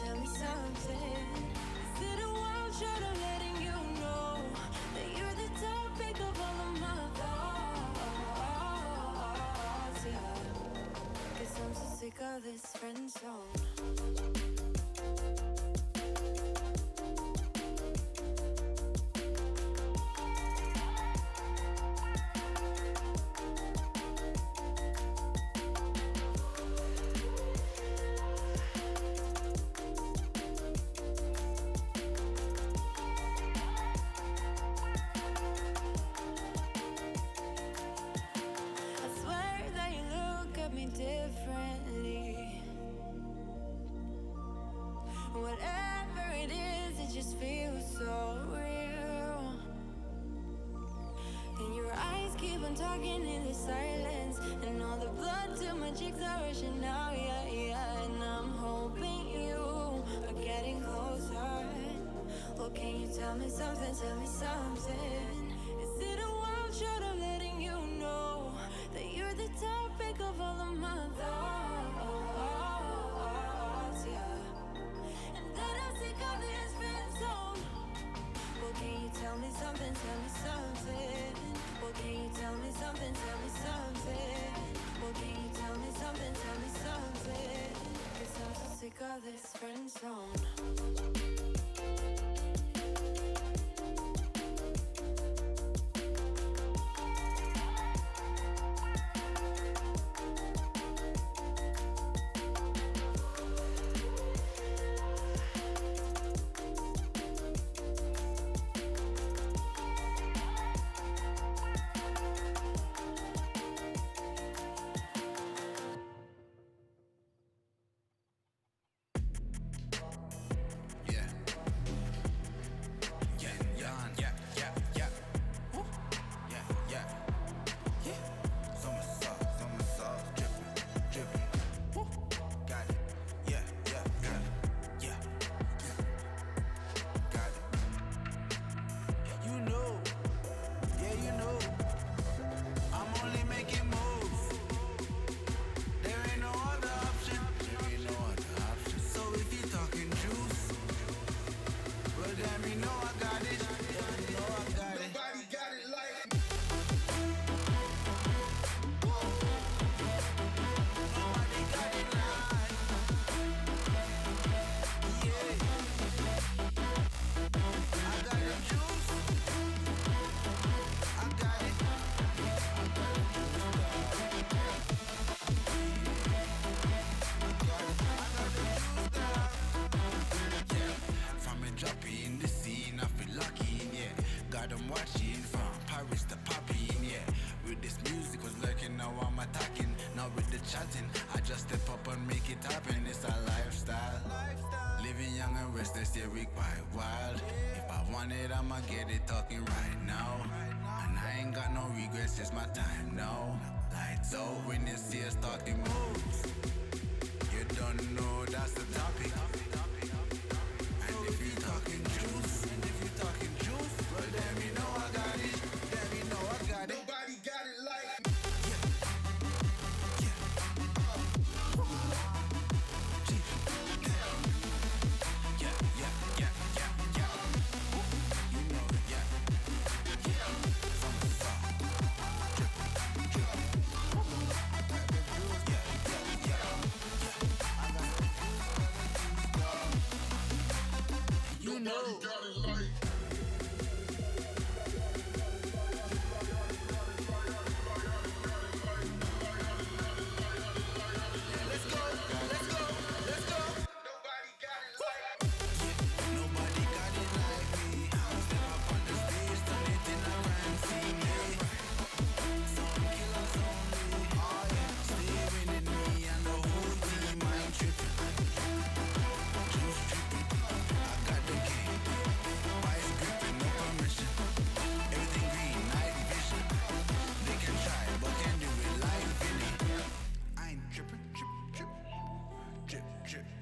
tell me something. Is it a wild shot of letting you know that you're the topic of all of my thoughts? Yeah, 'cause I'm so sick of this friend zone. Differently, whatever it is, it just feels so real. And your eyes keep on talking in the silence, and all the blood to my cheeks are rushing now, yeah, yeah. And I'm hoping you are getting closer. Well, can you tell me something, tell me something? Is it a wild shot of letting you know that you're the topic of all of my thoughts, yeah, and that I'm sick of this friend zone? Well, can you tell me something, tell me something? Well, can you tell me something, tell me something? Well, can you tell me something, tell me something? 'Cause I'm so sick of this friend zone.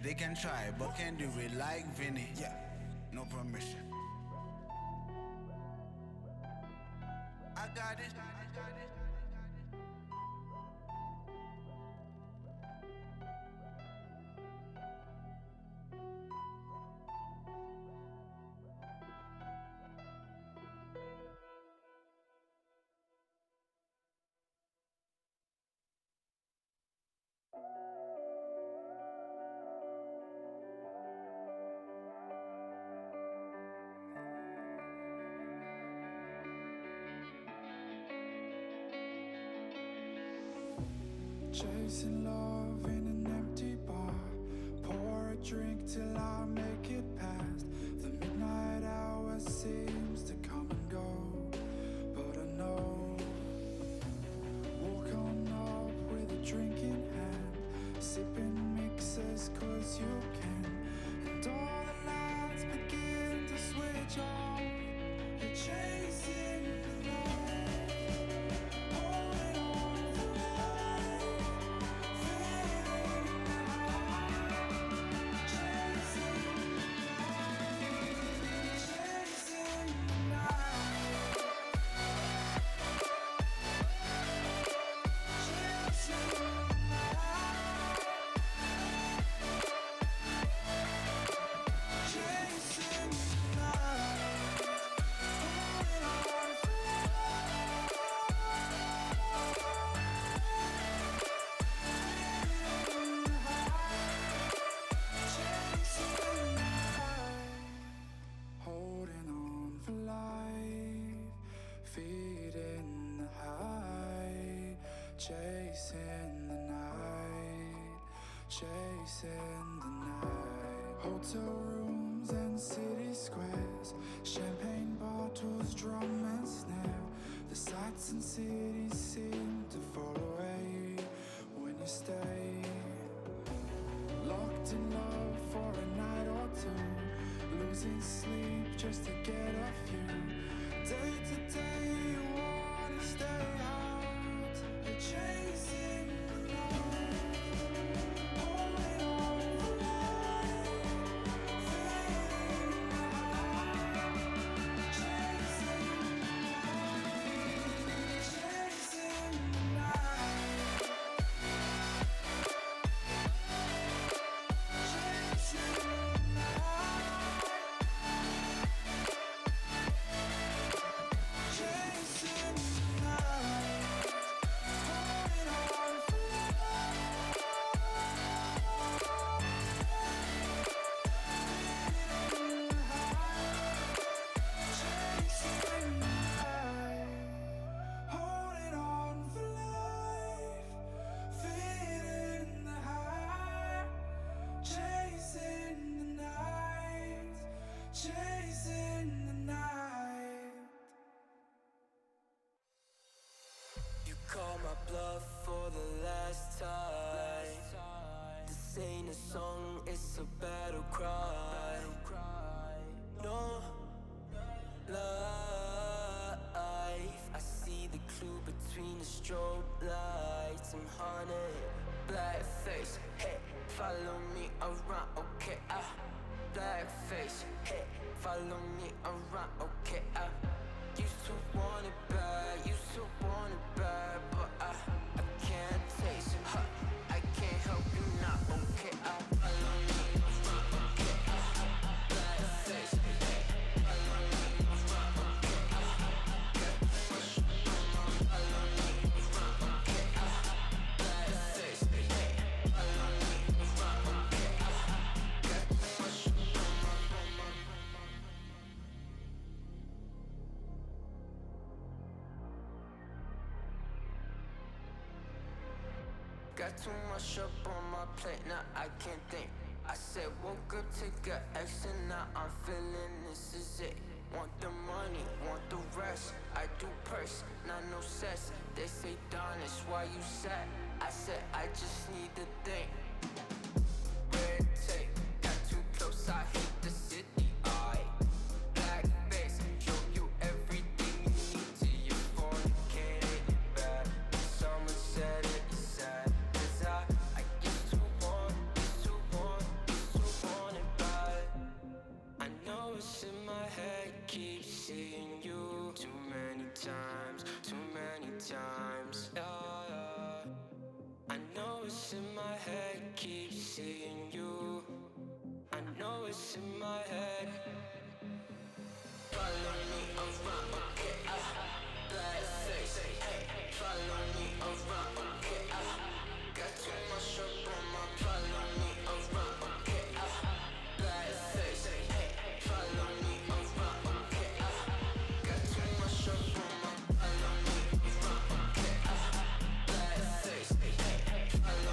They can try, but can't do it like Vinny. Yeah, no permission. I got it. chasing love in an empty bar. Pour a drink till I make it past. The midnight hour seems to come and go, but I know. Walk on up with a drink in hand, sipping mixers 'cause you can. And all the lights begin to switch off. You're chasing the night, holding on for life, feeling the high, chasing the night, chasing the night, chasing the night, chasing the night, holding on for holding on for life, feet in the high, chasing the night, chasing the night. Hotel rooms and city squares, champagne bottles, drum and snare. The sights and cities seem to fall away when you stay. Locked in love for a night or two, losing sleep just to get a few. Day to day you wanna stay out, you're chasing the night, holding on for life, feeling the high, chasing the night, chasing the night, chasing the night, chasing the night, holding on for chasing the night, holding on for life, feeling the high, chasing the night, chasing the night. You call my bluff for the last time. This ain't a song, it's a battle cry. No life. I see the clue between the strobe lights. I'm haunted, black face. Hey, follow me around, okay? Black face. Hey, follow me around, okay? Used to want it bad, used to want it bad, but I can't taste it. I can't help you now, okay? Follow me around, okay? Black face. Hey, follow me around, okay? Follow me around, okay? Black face. Hey, follow me around, okay? Got too much up on my plate, now I can't think. I said woke up, take a X, and now I'm feeling this is it. Want the money, want the rest. I do purse, not no cess. They say, Donis, why you sad? I said, I just need to think. Red tape, got too close, I hate the city. Black face, show you everything you need till you fornicate it bad. Someone said it's sad, 'cause I used to want it bad. I know it's in my head, keep seeing you too many times, yeah. I know it's in my head, keep seeing you. I know it's in my head. Follow me around, okay? Black face, hey, follow me around, okay? Got too much up on my follow me around, okay? Black face, hey, follow me around, okay? Got too much up on my follow me around, okay? Black face, hey, follow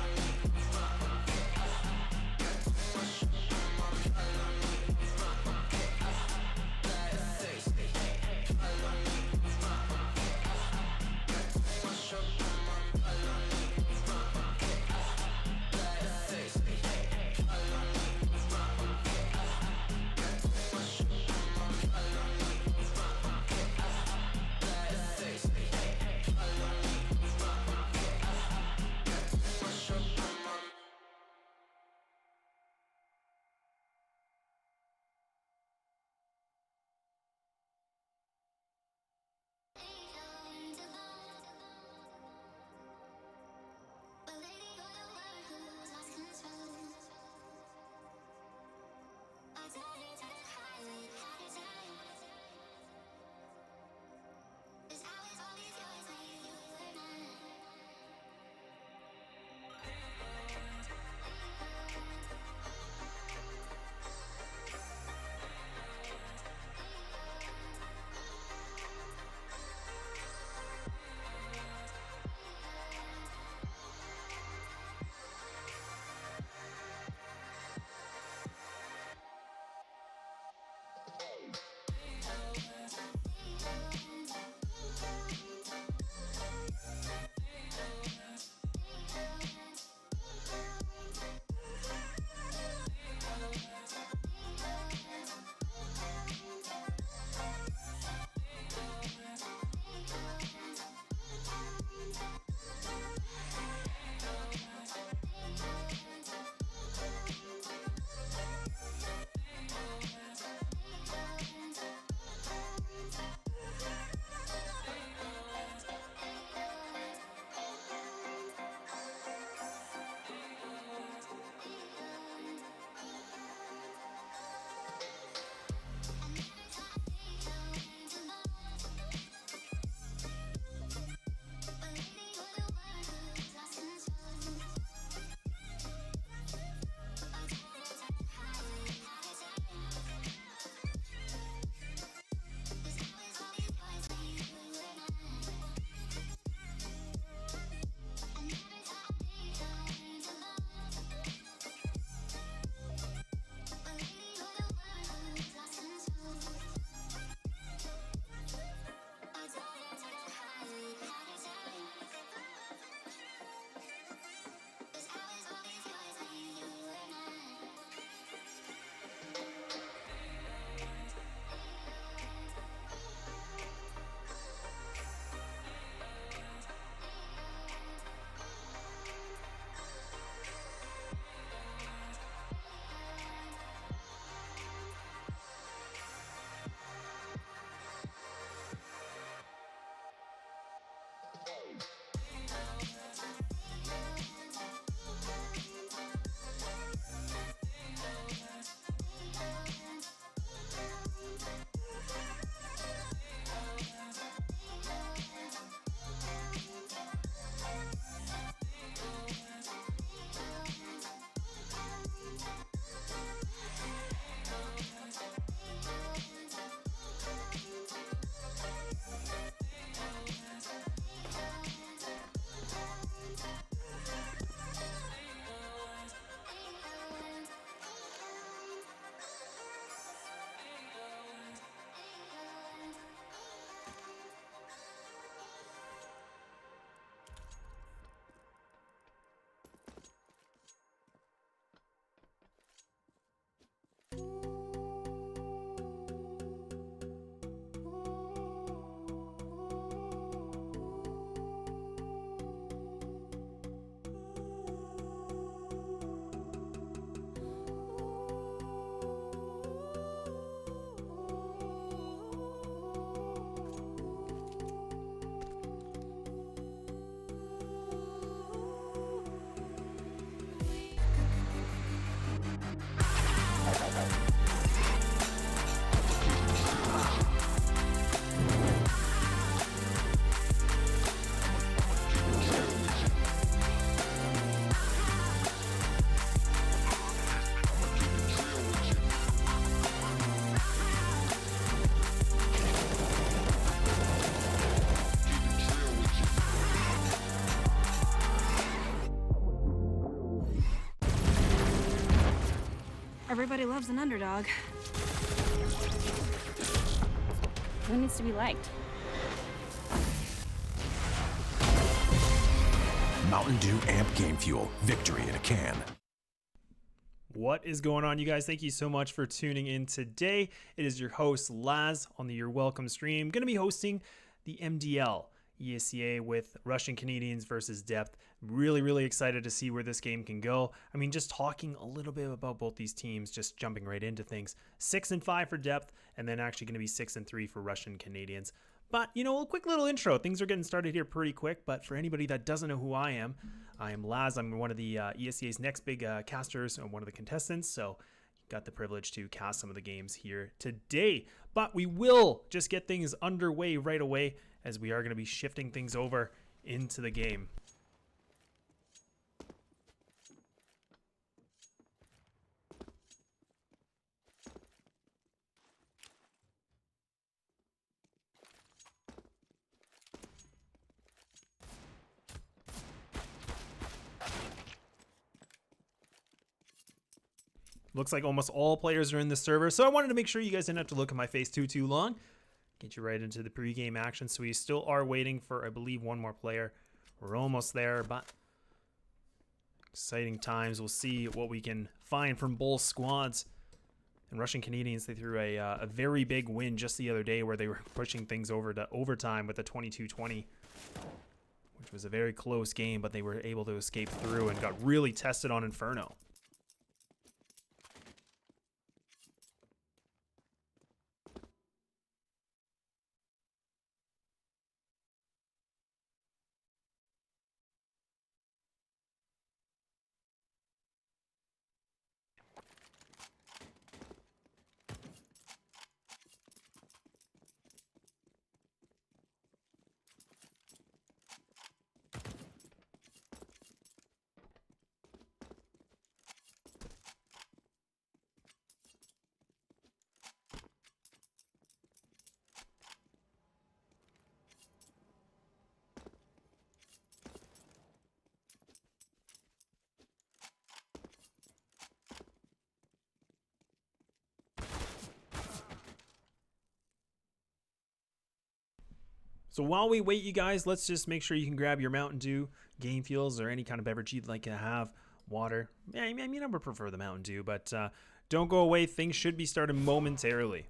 Everybody loves an underdog. Who needs to be liked? Mountain Dew Amp Game Fuel. Victory in a can. What is going on, you guys? Thank you so much for tuning in today. It is your host, Laz, on the You're Welcome stream. Going to be hosting the MDL ESCA with Russian Canadians versus Depth. Really excited to see where this game can go. I mean, just talking a little bit about both these teams, just jumping right into things. 6-5 for Depth, and then actually going to be 6-3 for Russian Canadians. But, you know, a quick little intro. Things are getting started here pretty quick, but for anybody that doesn't know who I am Laz. I'm one of the ESCA's next big casters and one of the contestants, so got the privilege to cast some of the games here today. But we will just get things underway right away, as we are going to be shifting things over into the game. Looks like almost all players are in the server, so I wanted to make sure you guys didn't have to look at my face too long. Get you right into the pregame action. So we still are waiting for, I believe, one more player. We're almost there, but exciting times. We'll see what we can find from both squads. And Russian Canadians, they threw a very big win just the other day where they were pushing things over to overtime with a 22-20, which was a very close game, but they were able to escape through and got really tested on Inferno. So while we wait, you guys, let's just make sure you can grab your Mountain Dew, Game Fuels, or any kind of beverage you'd like to have. Water. Yeah, I mean, I would prefer the Mountain Dew, but don't go away. Things should be starting momentarily.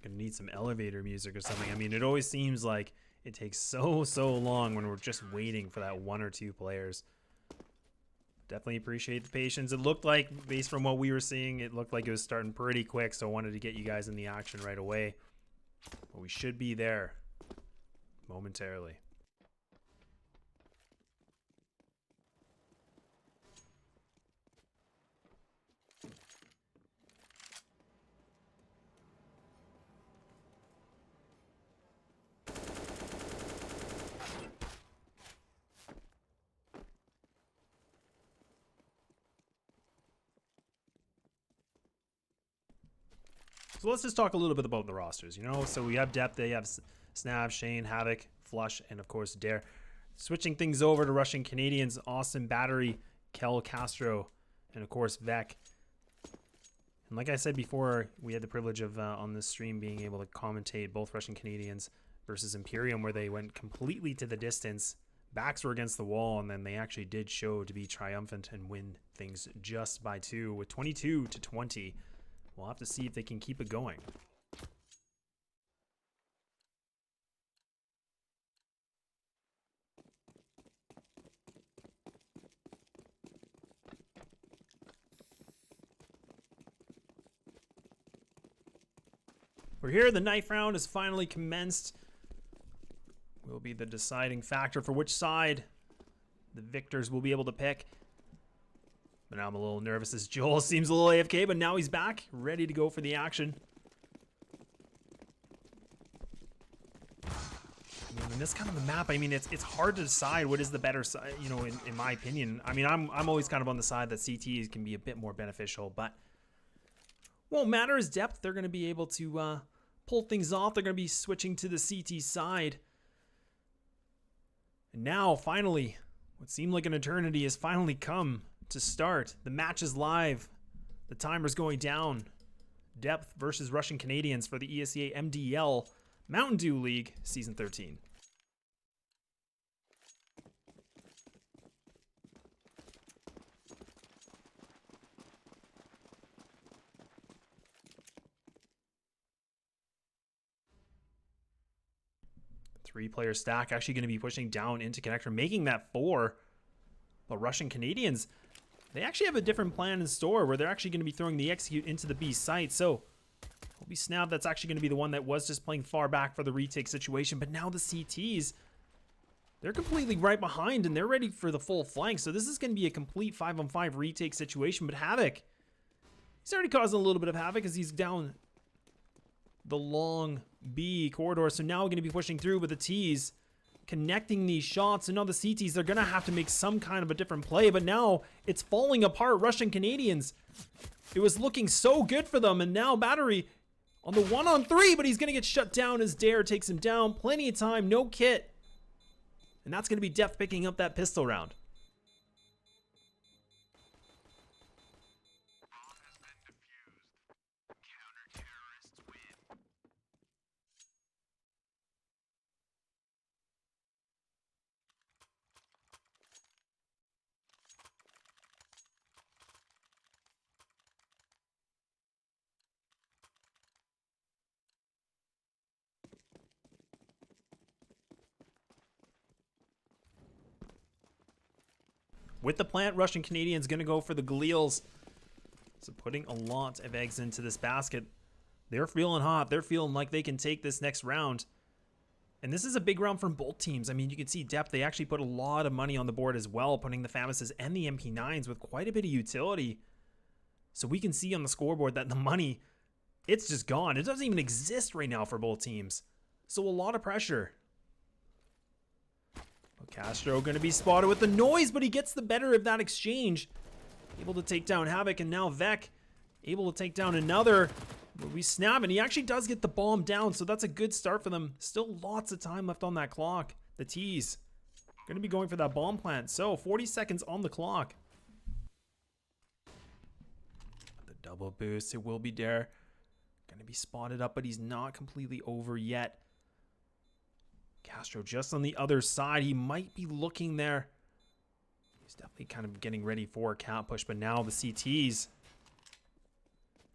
Gonna need some elevator music or something. I mean, it always seems like it takes so long when we're just waiting for that one or two players. Definitely appreciate the patience. It looked like, based from what we were seeing, it looked like it was starting pretty quick, so I wanted to get you guys in the action right away. But we should be there momentarily. So let's just talk a little bit about the rosters, you know? So we have Depth, they have Snav, Shane, Havoc, Flush, and of course Dare. Switching things over to Russian Canadians, Austin Battery, Kel Castro, and of course Vec. And like I said before, we had the privilege of on this stream being able to commentate both Russian Canadians versus Imperium, where they went completely to the distance. Backs were against the wall, and then they actually did show to be triumphant and win things just by 2 with 22-20. We'll have to see if they can keep it going. We're here. The knife round has finally commenced. Will be the deciding factor for which side the victors will be able to pick. But now I'm a little nervous as Joel seems a little AFK, but now he's back, ready to go for the action. I mean, in this kind of a map, I mean, it's hard to decide what is the better side, you know, in my opinion. I mean, I'm always kind of on the side that CTs can be a bit more beneficial, but won't matter as depth. They're going to be able to pull things off. They're going to be switching to the CT side. And now, finally, what seemed like an eternity has finally come to start. The match is live. The timer's going down. Depth versus Russian Canadians for the ESEA MDL Mountain Dew League Season 13. Three-player stack actually going to be pushing down into connector, making that 4. But Russian Canadians, they actually have a different plan in store where they're actually going to be throwing the execute into the B site. So it'll be Snap that's actually going to be the one that was just playing far back for the retake situation. But now the CTs, they're completely right behind and they're ready for the full flank. So this is going to be a complete 5-on-5 retake situation. But Havoc, he's already causing a little bit of havoc as he's down the long B corridor. So now we're going to be pushing through with the T's, connecting these shots. And now the CTs, they're going to have to make some kind of a different play. But now it's falling apart. Russian Canadians, it was looking so good for them. And now Battery on the 1-on-3, but he's going to get shut down as Dare takes him down. Plenty of time, no kit. And that's going to be Depth picking up that pistol round. With the plant, Russian Canadians going to go for the Galeals. So putting a lot of eggs into this basket. They're feeling hot. They're feeling like they can take this next round. And this is a big round from both teams. I mean, you can see Depth, they actually put a lot of money on the board as well, putting the FAMASes and the MP9s with quite a bit of utility. So we can see on the scoreboard that the money, it's just gone. It doesn't even exist right now for both teams. So a lot of pressure. Castro going to be spotted with the noise, but he gets the better of that exchange. Able to take down Havoc, and now Vec able to take down another. But we snap, and he actually does get the bomb down, so that's a good start for them. Still lots of time left on that clock. The T's going to be going for that bomb plant. So 40 seconds on the clock. The double boost, it will be Dare. Going to be spotted up, but he's not completely over yet. Castro just on the other side. He might be looking there. He's definitely kind of getting ready for a cat push, but now the CTs,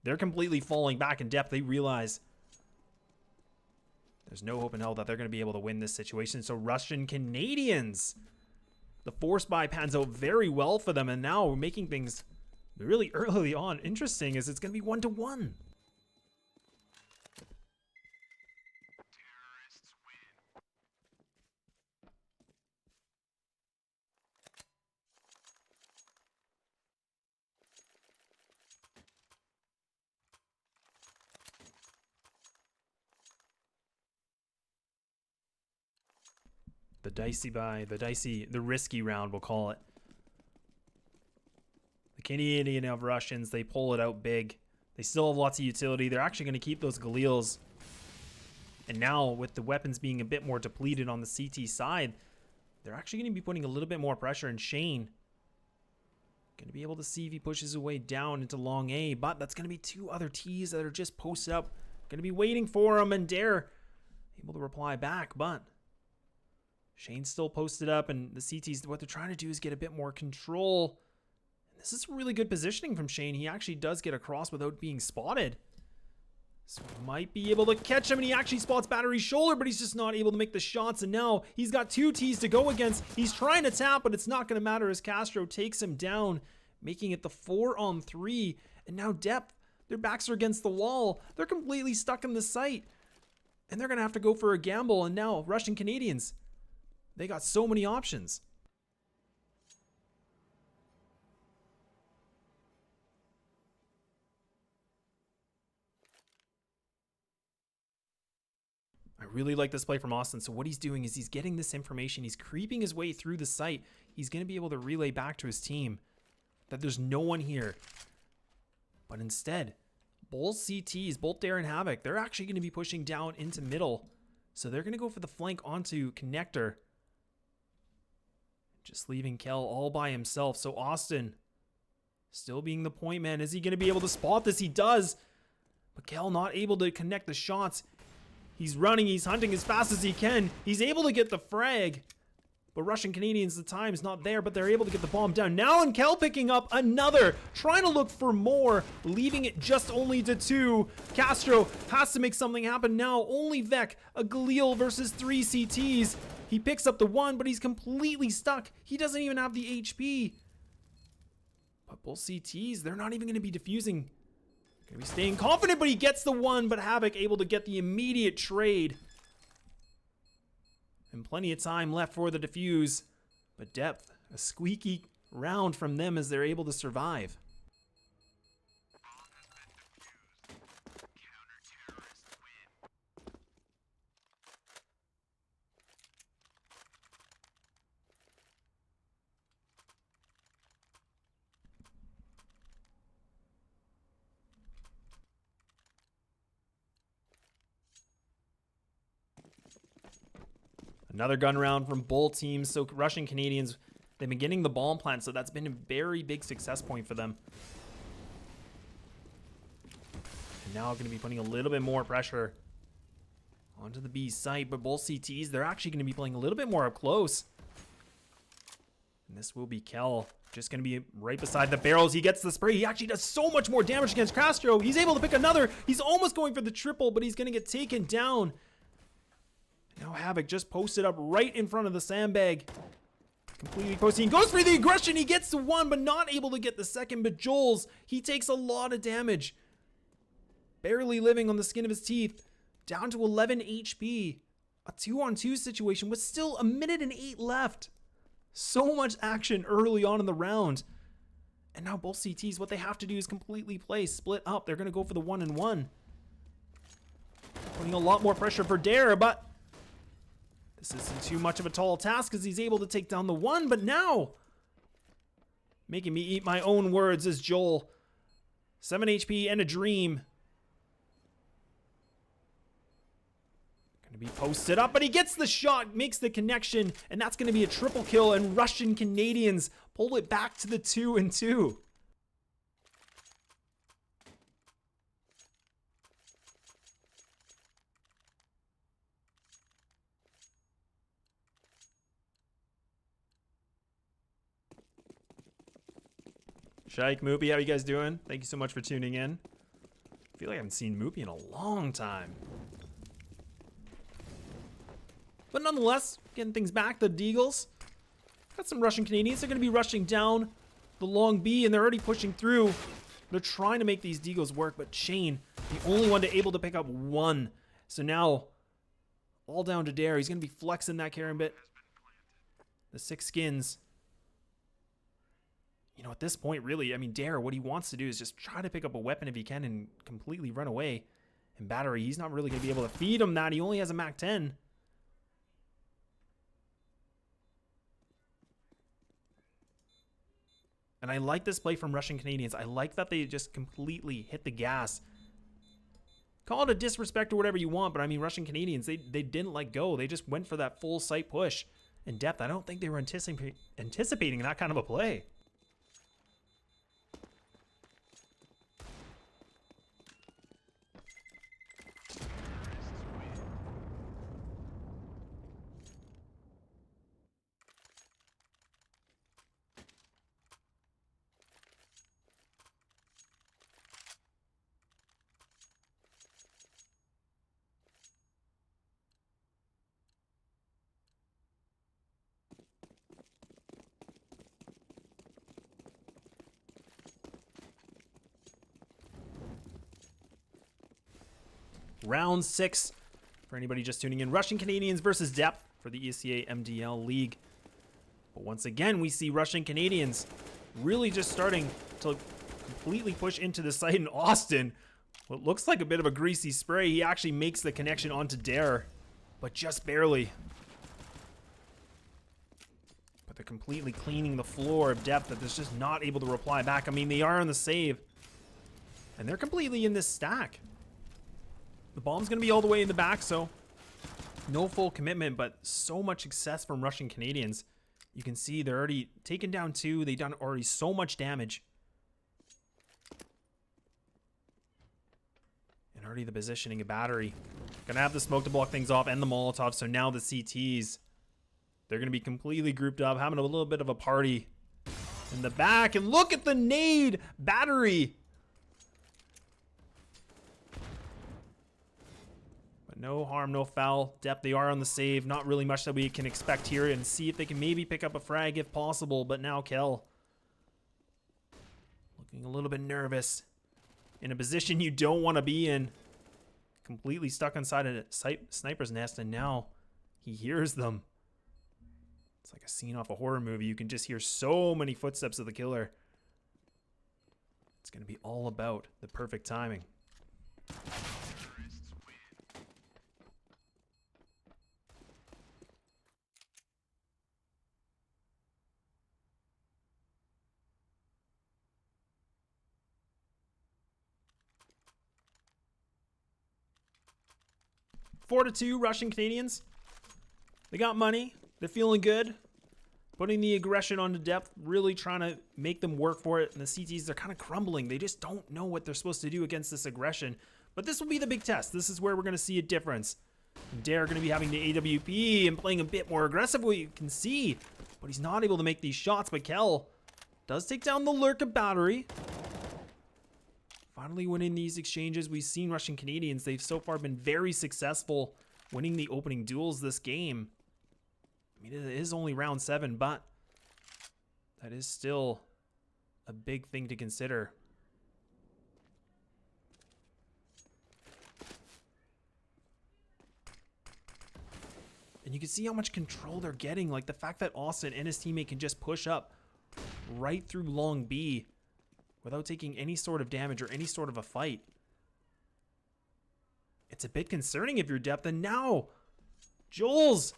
they're completely falling back in Depth. They realize there's no hope in hell that they're going to be able to win this situation. So Russian Canadians, the force buy pans out very well for them, and now we're making things really early on interesting as it's going to be 1-1. The dicey buy, the risky round, we'll call it. The Canadian of Russians, they pull it out big. They still have lots of utility. They're actually going to keep those Galeals. And now, with the weapons being a bit more depleted on the CT side, they're actually going to be putting a little bit more pressure, and Shane going to be able to see if he pushes away down into long A, but that's going to be two other T's that are just posted up, going to be waiting for him, and Dare able to reply back, but Shane's still posted up, and the CTs, what they're trying to do is get a bit more control. And this is really good positioning from Shane. He actually does get across without being spotted. So he might be able to catch him, and he actually spots Battery's shoulder, but he's just not able to make the shots. And now he's got two T's to go against. He's trying to tap, but it's not going to matter as Castro takes him down, making it the 4-on-3. And now Depth, their backs are against the wall. They're completely stuck in the site. And they're going to have to go for a gamble. And now Russian Canadians, they got so many options. I really like this play from Austin. So what he's doing is he's getting this information. He's creeping his way through the site. He's going to be able to relay back to his team that there's no one here. But instead, both CTs, both Dare and Havoc, they're actually going to be pushing down into middle. So they're going to go for the flank onto Connector. Just leaving Kel all by himself. So Austin, still being the point man. Is he going to be able to spot this? He does. But Kel not able to connect the shots. He's running, he's hunting as fast as he can. He's able to get the frag. But Russian Canadians, the time is not there, but they're able to get the bomb down. Now, and Kel picking up another, trying to look for more, leaving it just only to 2. Castro has to make something happen now. Only Vec, a Galil versus 3 CTs. He picks up the 1, but he's completely stuck. He doesn't even have the HP. But both CTs, they're not even going to be defusing. Gonna be staying confident, but he gets the 1, but Havoc able to get the immediate trade. And plenty of time left for the defuse. But Depth, a squeaky round from them as they're able to survive. Another gun round from both teams. So Russian Canadians, they've been getting the bomb plant, so that's been a very big success point for them. And now going to be putting a little bit more pressure onto the B site, but both CTs, they're actually going to be playing a little bit more up close. And this will be Kel, just going to be right beside the barrels. He gets the spray. He actually does so much more damage against Castro. He's able to pick another. He's almost going for the triple, but he's going to get taken down. Now Havoc just posted up right in front of the sandbag. Completely posting. Goes for the aggression. He gets the 1, but not able to get the second. But Joel's, he takes a lot of damage. Barely living on the skin of his teeth. Down to 11 HP. A 2-on-2 situation with still 1 minute and 8 left. So much action early on in the round. And now both CTs, what they have to do is completely play, split up. They're going to go for the 1-and-1. Putting a lot more pressure for Dare, but this isn't too much of a tall task as he's able to take down the 1, but now making me eat my own words is Joel. 7 HP and a dream. Gonna be posted up, but he gets the shot, makes the connection, and that's gonna be a triple kill, and Russian Canadians pull it back to the 2-and-2. Shaik, Moopy, how you guys doing? Thank you so much for tuning in. I feel like I haven't seen Moopy in a long time. But nonetheless, getting things back, the Deagles. Got some Russian Canadians. They're going to be rushing down the long B, and they're already pushing through. They're trying to make these Deagles work, but Shane, the only one able to pick up 1. So now, all down to Dare. He's going to be flexing that Karambit. The 6 skins. You know, at this point, really, I mean, Dare, what he wants to do is just try to pick up a weapon if he can and completely run away. And Battery, he's not really going to be able to feed him that. He only has a MAC-10. And I like this play from Russian Canadians. I like that they just completely hit the gas. Call it a disrespect or whatever you want, but I mean, Russian Canadians, they didn't let go. They just went for that full site push. And Depth, I don't think they were anticipating that kind of a play. Round 6 for anybody just tuning in. Russian Canadians versus Depth for the ESEA MDL League. But once again, we see Russian Canadians really just starting to completely push into the site in Austin. What looks like a bit of a greasy spray. He actually makes the connection onto Dare, but just barely. But they're completely cleaning the floor of Depth that is just not able to reply back. I mean, they are on the save, and they're completely in this stack. The bomb's going to be all the way in the back, so no full commitment, but so much success from Russian Canadians. You can see they're already taken down 2. They've done already so much damage. And already the positioning of Battery. Going to have the smoke to block things off and the Molotov, so now the CTs. They're going to be completely grouped up, having a little bit of a party in the back. And look at the nade! Battery! No harm, no foul. Depth, they are on the save. Not really much that we can expect here, and see if they can maybe pick up a frag if possible. But now Kel looking a little bit nervous. In a position you don't want to be in. Completely stuck inside a sniper's nest, and now he hears them. It's like a scene off a horror movie. You can just hear so many footsteps of the killer. It's going to be all about the perfect timing. Four to 2 Russian Canadians. They got money. They're feeling good. Putting the aggression onto Depth, really trying to make them work for it. And the CTs, they're kind of crumbling. They just don't know what they're supposed to do against this aggression. But this will be the big test. This is where we're going to see a difference. Dare going to be having the AWP and playing a bit more aggressively, you can see. But he's not able to make these shots. But Kel does take down the Lurk of Battery. Finally winning these exchanges. We've seen Russian Canadians. They've so far been very successful winning the opening duels this game. I mean, it is only round 7, but that is still a big thing to consider. And you can see how much control they're getting. Like the fact that Austin and his teammate can just push up right through Long B without taking any sort of damage or any sort of a fight. It's a bit concerning if you're Depth. And now, Jules,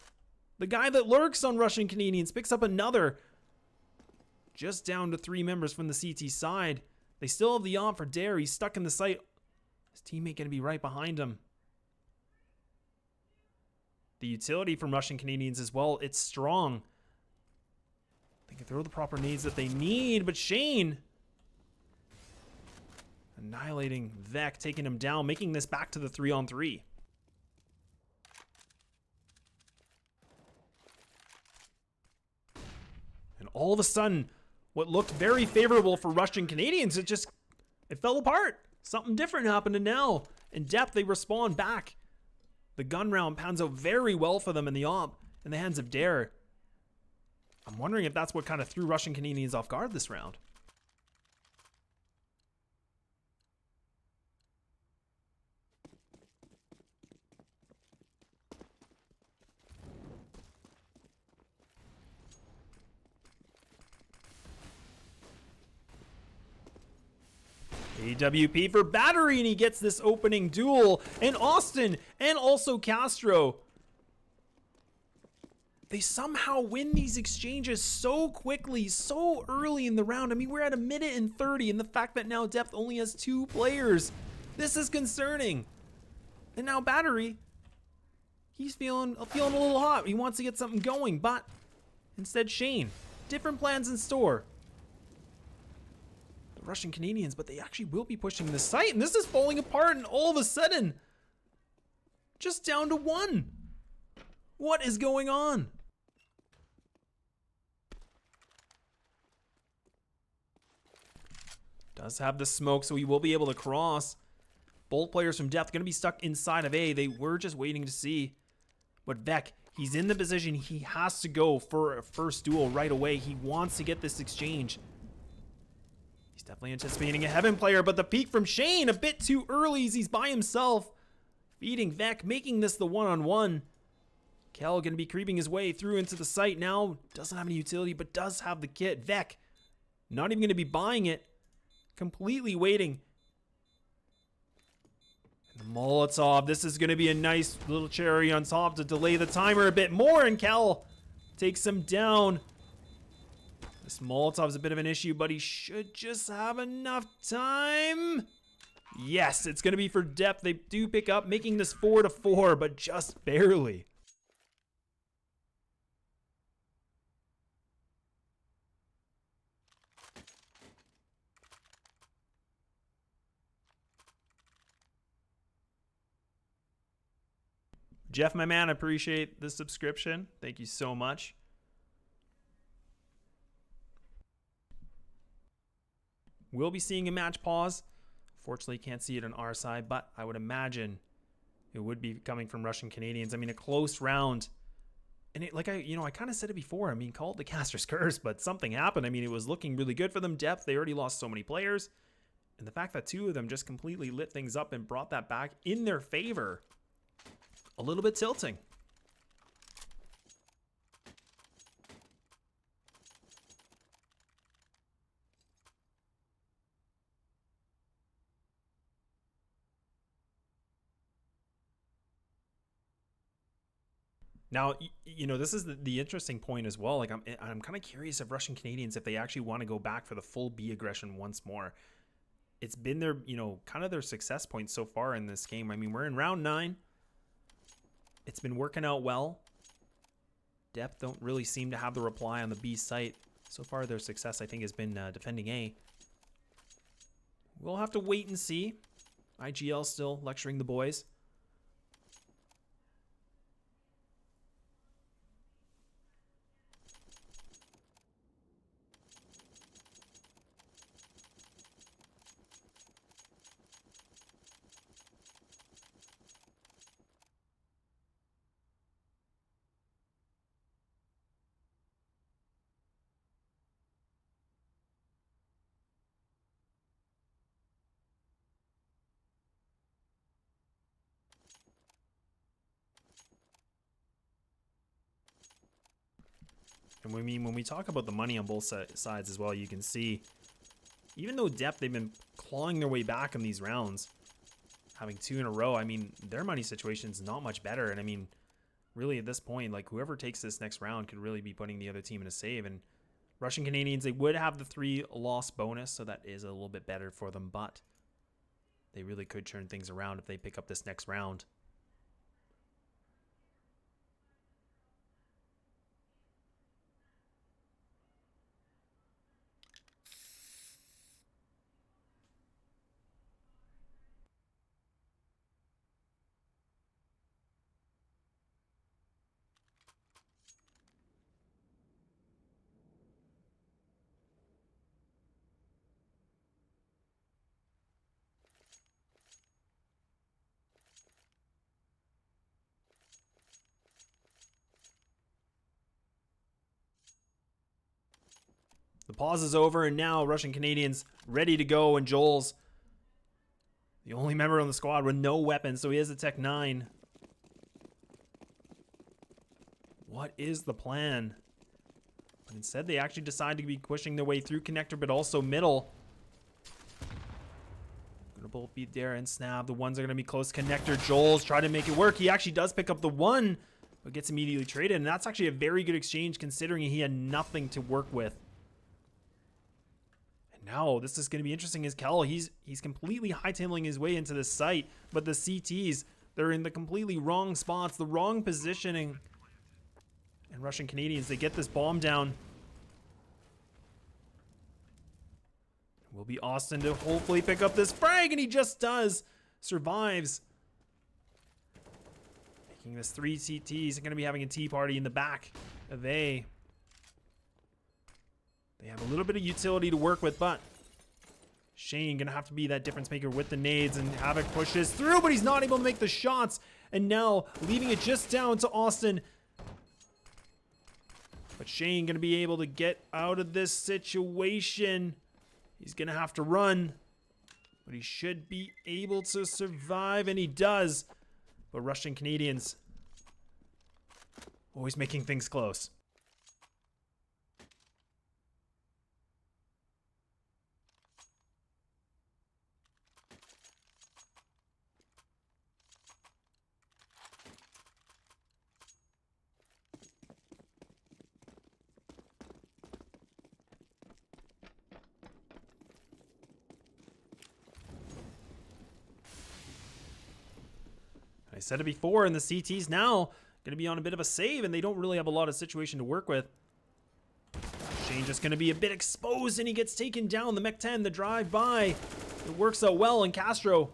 the guy that lurks on Russian Canadians, picks up another. Just down to 3 members from the CT side. They still have the on for Dare. He's stuck in the site. His teammate going to be right behind him. The utility from Russian Canadians as well, it's strong. They can throw the proper nades that they need, but Shane annihilating Vec, taking him down, making this back to the 3-on-3. And all of a sudden, what looked very favorable for Russian Canadians, it fell apart. Something different happened, and now in Depth, they respond back. The gun round pans out very well for them in the op in the hands of Dare. I'm wondering if that's what kind of threw Russian Canadians off guard this round. AWP for Battery, and he gets this opening duel. And Austin and also Castro, they somehow win these exchanges so quickly, so early in the round. I mean, we're at 1:30, and the fact that now Depth only has 2 players, this is concerning. And now Battery, He's feeling a little hot. He wants to get something going, but instead Shane, different plans in store. The Russian Canadians, but they actually will be pushing the site, and this is falling apart, and all of a sudden, just down to 1. What is going on? Does have the smoke, so he will be able to cross. Both players from Depth going to be stuck inside of A. They were just waiting to see. But Vec, he's in the position. He has to go for a first duel right away. He wants to get this exchange. He's definitely anticipating a Heaven player, but the peek from Shane a bit too early as he's by himself. Feeding Vec, making this the one-on-one. Kel going to be creeping his way through into the site now. Doesn't have any utility, but does have the kit. Vec, not even going to be buying it. Completely waiting. And the Molotov, this is going to be a nice little cherry on top to delay the timer a bit more, and Kel takes him down. This Molotov's a bit of an issue, but he should just have enough time. Yes, it's going to be for Depth. They do pick up, making this 4-4, but just barely. Jeff, my man, appreciate the subscription. Thank you so much. We'll be seeing a match pause. Fortunately, can't see it on our side, but I would imagine it would be coming from Russian Canadians. I mean, a close round. And it, like I kind of said it before. I mean, call it the caster's curse, but something happened. I mean, it was looking really good for them. Depth, they already lost so many players. And the fact that 2 of them just completely lit things up and brought that back in their favor. A little bit tilting. Now, this is the interesting point as well. Like, I'm kind of curious of Russian Canadians if they actually want to go back for the full B aggression once more. It's been their, kind of their success point so far in this game. I mean, we're in round 9. It's been working out well. Depth don't really seem to have the reply on the B site. So far, their success, I think, has been defending A. We'll have to wait and see. IGL still lecturing the boys. And when we talk about the money on both sides as well, you can see, even though Depth, they've been clawing their way back in these rounds, having 2 in a row, I mean, their money situation is not much better. And I mean, really at this point, like, whoever takes this next round could really be putting the other team in a save. And Russian Canadians, they would have the 3 loss bonus, so that is a little bit better for them, but they really could turn things around if they pick up this next round. The pause is over, and now Russian Canadians ready to go, and Joel's the only member on the squad with no weapons, so he has a Tech 9. What is the plan? But instead, they actually decide to be pushing their way through connector, but also middle. Gonna both be there and snap. The ones are gonna be close connector. Joel's trying to make it work. He actually does pick up the 1, but gets immediately traded, and that's actually a very good exchange considering he had nothing to work with. Now, this is going to be interesting as Kel, he's completely hightailing his way into this site, but the CTs They're in the completely wrong spots, the wrong positioning. And Russian Canadians, they get this bomb down. It will be Austin to hopefully pick up this frag, and he just does. Survives. Making this 3 CTs. They're going to be having a tea party in the back of A. They have a little bit of utility to work with, but Shane going to have to be that difference maker with the nades, and Havoc pushes through, but he's not able to make the shots. And now leaving it just down to Austin. But Shane going to be able to get out of this situation. He's going to have to run, but he should be able to survive, and he does. But Russian Canadians always making things close. I said it before, and the CT's now going to be on a bit of a save, and they don't really have a lot of situation to work with. Shane just going to be a bit exposed, and he gets taken down. The Mech 10, the drive-by, it works out well, and Castro.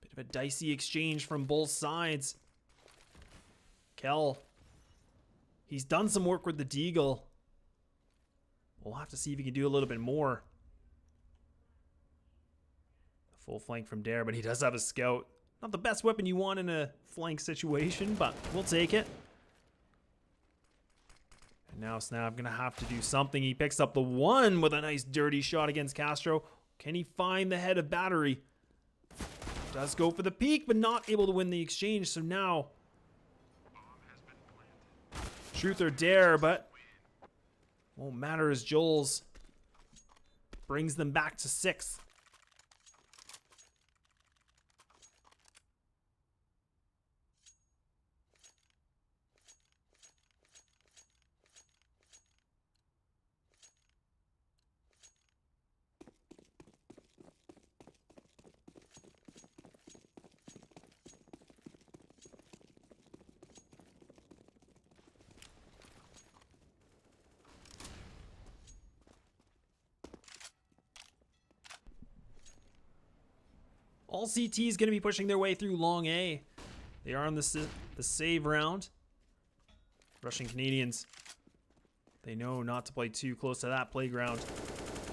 Bit of a dicey exchange from both sides. Kel, he's done some work with the Deagle. We'll have to see if he can do a little bit more. Full flank from Dare, but he does have a scout. Not the best weapon you want in a flank situation, but we'll take it. And now Snap gonna have to do something. He picks up the 1 with a nice dirty shot against Castro. Can he find the head of battery? Does go for the peak, but not able to win the exchange. So now Truth or Dare, but won't matter as Joel's brings them back to 6. All CT's going to be pushing their way through long A. They are on the save round. Russian Canadians, they know not to play too close to that playground.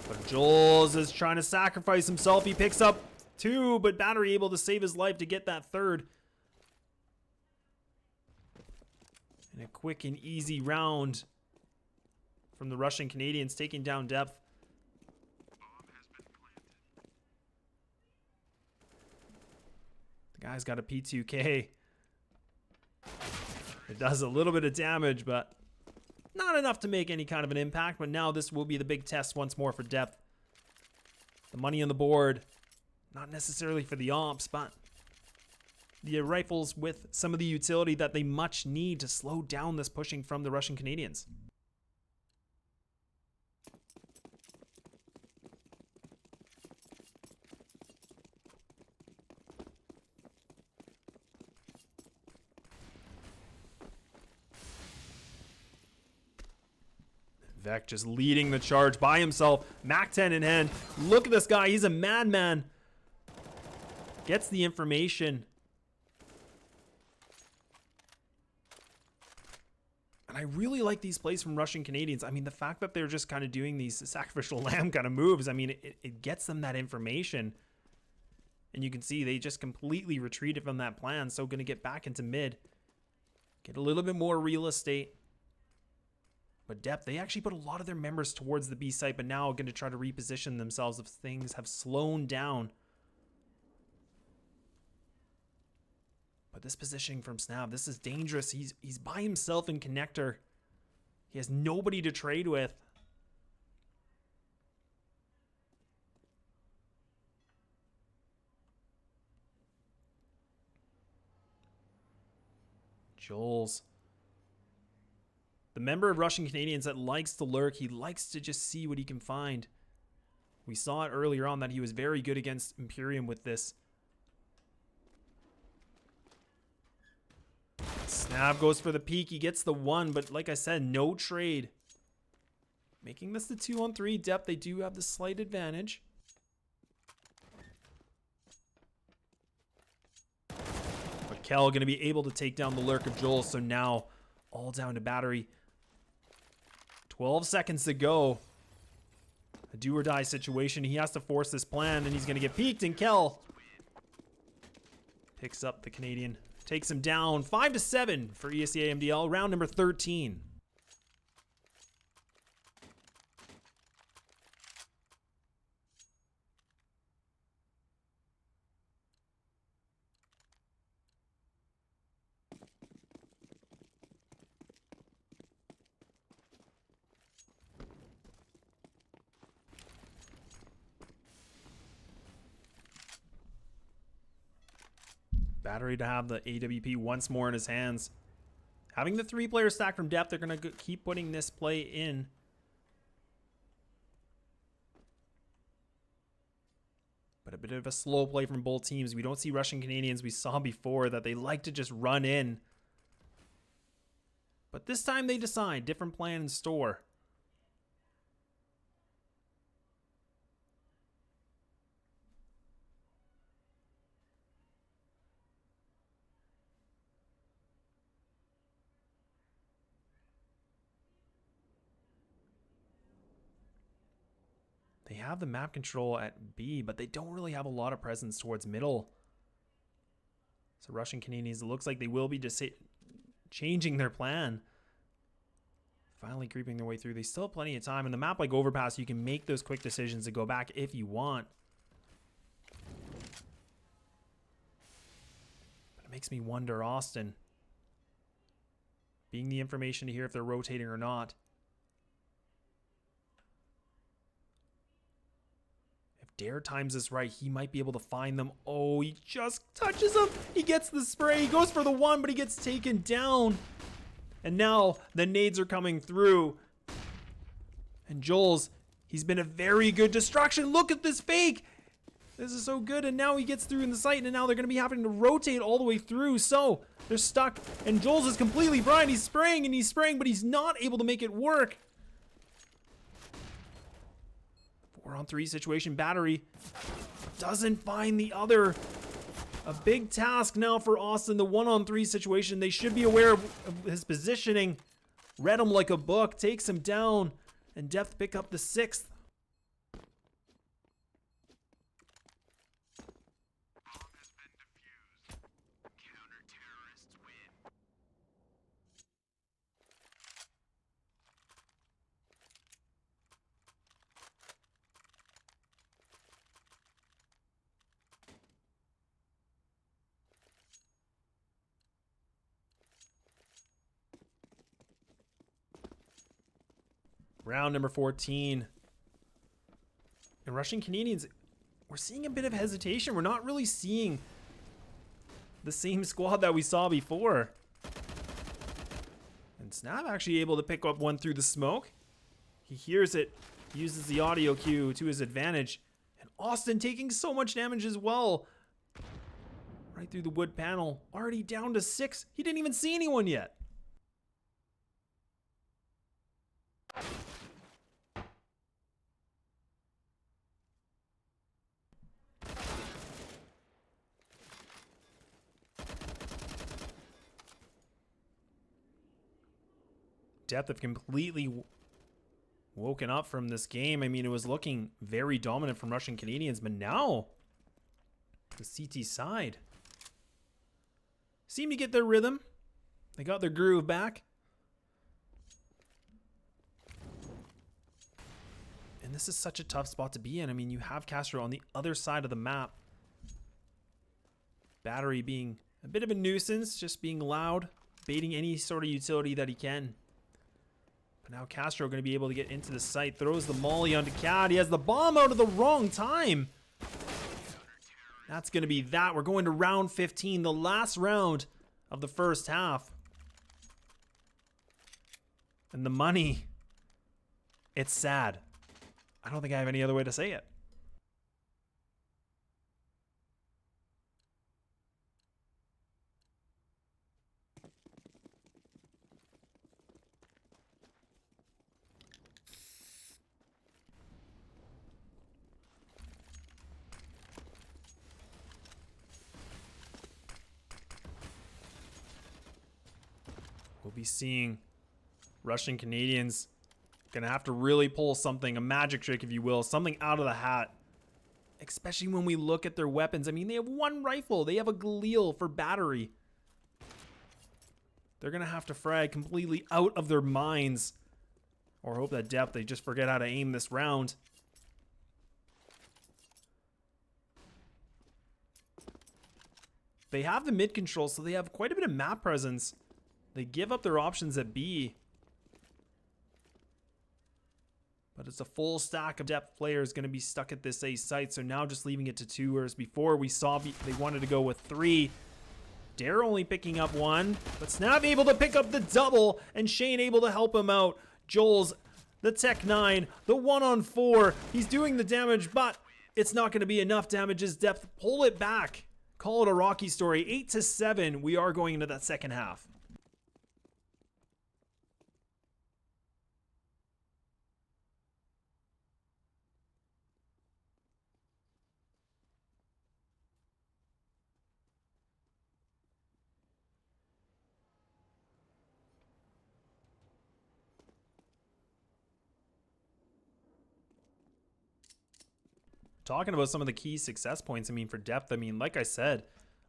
But Jules is trying to sacrifice himself. He picks up 2, but Battery able to save his life to get that 3rd. And a quick and easy round from the Russian Canadians, taking down Depth. The guy's got a P2K. It does a little bit of damage, but not enough to make any kind of an impact. But now this will be the big test once more for Depth. The money on the board, not necessarily for the ops, but the rifles with some of the utility that they much need to slow down this pushing from the Russian Canadians. Vec just leading the charge by himself. Mac 10 in hand. Look at this guy. He's a madman. Gets the information. And I really like these plays from Russian Canadians. I mean, the fact that they're just kind of doing these sacrificial lamb kind of moves, I mean, it gets them that information. And you can see they just completely retreated from that plan. So going to get back into mid. Get a little bit more real estate. But Depth, they actually put a lot of their members towards the B site, but now going to try to reposition themselves if things have slowed down. But this positioning from Snap, this is dangerous. He's by himself in connector. He has nobody to trade with. Joel's the member of Russian Canadians that likes to lurk. He likes to just see what he can find. We saw it earlier on that he was very good against Imperium with this. Nav goes for the peek. He gets the 1, but like I said, no trade. Making this the 2-on-3 depth. They do have the slight advantage. But Kel going to be able to take down the lurk of Joel. So now all down to Battery. 12 seconds to go. A do or die situation. He has to force this plan, and he's going to get peeked, and Kel picks up the Canadian. Takes him down 5-7 for ESEA MDL, round number 13. Battery to have the AWP once more in his hands. Having the 3-player stack from depth, they're going to keep putting this play in. But a bit of a slow play from both teams. We don't see Russian Canadians. We saw before that they like to just run in. But this time they decide. Different plan in store. They have the map control at B, but they don't really have a lot of presence towards middle. So Russian Canadians, it looks like they will be changing their plan. Finally creeping their way through. They still have plenty of time. In the map like Overpass, you can make those quick decisions to go back if you want. But it makes me wonder, Austin, being the information to hear if they're rotating or not. Dare times this right, he might be able to find them. Oh, he just touches him. He gets the spray. He goes for the 1, but he gets taken down. And now the nades are coming through. And Joel's, he's been a very good distraction. Look at this fake. This is so good. And now he gets through in the sight. And now they're going to be having to rotate all the way through. So they're stuck. And Joel's is completely blind. He's spraying and he's spraying, but he's not able to make it work. 4-on-3 situation. Battery doesn't find the other. A big task now for Austin. The 1-on-3 situation. They should be aware of his positioning. Read him like a book. Takes him down. And Depth pick up the 6th. Round number 14. And Russian Canadians, we're seeing a bit of hesitation. We're not really seeing the same squad that we saw before. And Snap actually able to pick up one through the smoke. He hears it, uses the audio cue to his advantage. And Austin taking so much damage as well. Right through the wood panel. Already down to 6. He didn't even see anyone yet. Depth have completely woken up from this game. I mean, it was looking very dominant from Russian Canadians, but now the CT side seem to get their rhythm. They got their groove back. And this is such a tough spot to be in. I mean, you have Castro on the other side of the map. Battery being a bit of a nuisance, just being loud, baiting any sort of utility that he can. But now Castro going to be able to get into the site. Throws the molly onto Cad. He has the bomb out at the wrong time. That's going to be that. We're going to round 15, the last round of the first half. And the money, it's sad. I don't think I have any other way to say it. be seeing Russian Canadians gonna have to really pull something, a magic trick, if you will, something out of the hat. Especially when we look at their weapons. I mean, they have one rifle. They have a Galil for battery. They're gonna have to frag completely out of their minds. Or hope that depth, they just forget how to aim this round. They have the mid control, so they have quite a bit of map presence. They give up their options at B. But it's a full stack of depth players going to be stuck at this A site, so now just leaving it to 2, whereas before we saw they wanted to go with 3. Dare only picking up 1, but Snav able to pick up the double, and Shane able to help him out. Joel's the Tech 9, the 1-on-4. He's doing the damage, but it's not going to be enough damage as depth pull it back. Call it a rocky story. 8-7. We are going into that second half. Talking about some of the key success points, I mean, for depth, I mean, like I said,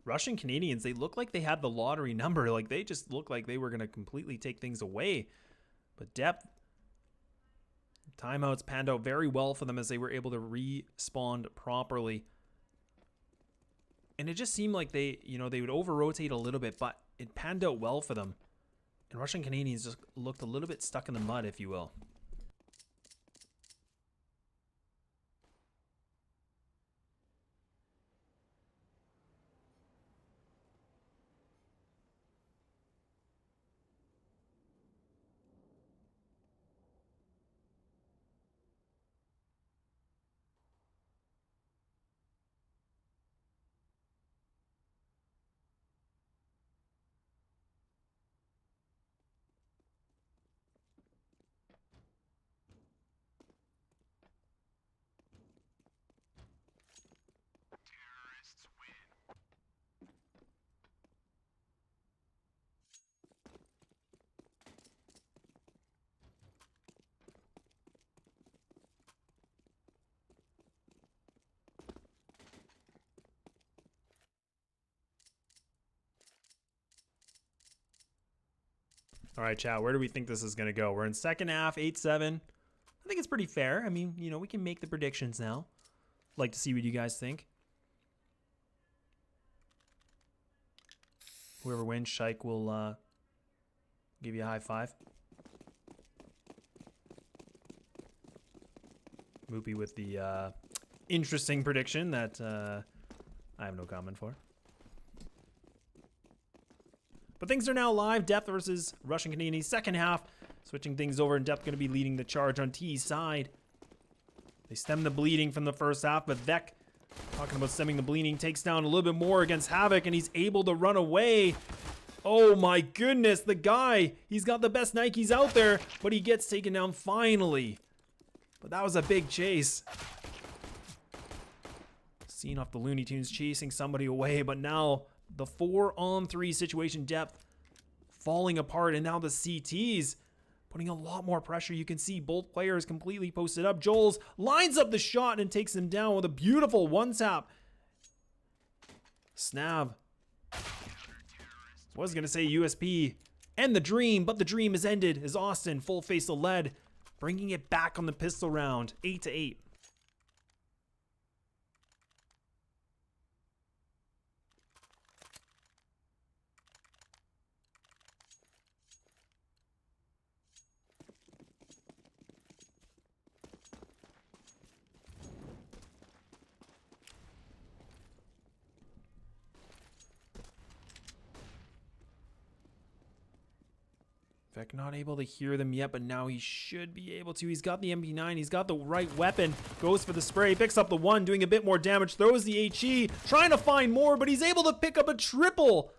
Russian Canadians, they look like they had the lottery number. Like, they just look like they were going to completely take things away. But depth, timeouts panned out very well for them as they were able to respawn properly. And it just seemed like they, you know, they would over-rotate a little bit, but it panned out well for them. And Russian Canadians just looked a little bit stuck in the mud, if you will. All right, chat, where do we think this is going to go? We're in second half, 8-7. I think it's pretty fair. I mean, you know, we can make the predictions now. Like to see what you guys think. Whoever wins, Shike will give you a high five. Moopy with the interesting prediction that I have no comment for. But things are now live. Depth versus Russian Canadians. Second half. Switching things over, and Depth going to be leading the charge on T's side. They stem the bleeding from the first half, but Vec, talking about stemming the bleeding, takes down a little bit more against Havoc, and he's able to run away. Oh my goodness, the guy, he's got the best Nikes out there, but he gets taken down finally. But that was a big chase. Seeing off the Looney Tunes chasing somebody away, but now the 4-on-3 situation, Depth falling apart, and now the CTs putting a lot more pressure. You can see both players completely posted up. Joel's lines up the shot and takes him down with a beautiful one-tap. Snav was going to say USP and the dream, but the dream is ended as Austin full face of lead, bringing it back on the pistol round, 8-8. Vec not able to hear them yet, but now he should be able to. He's got the MP9. He's got the right weapon. Goes for the spray. Picks up the 1, doing a bit more damage. Throws the HE. Trying to find more, but he's able to pick up a triple.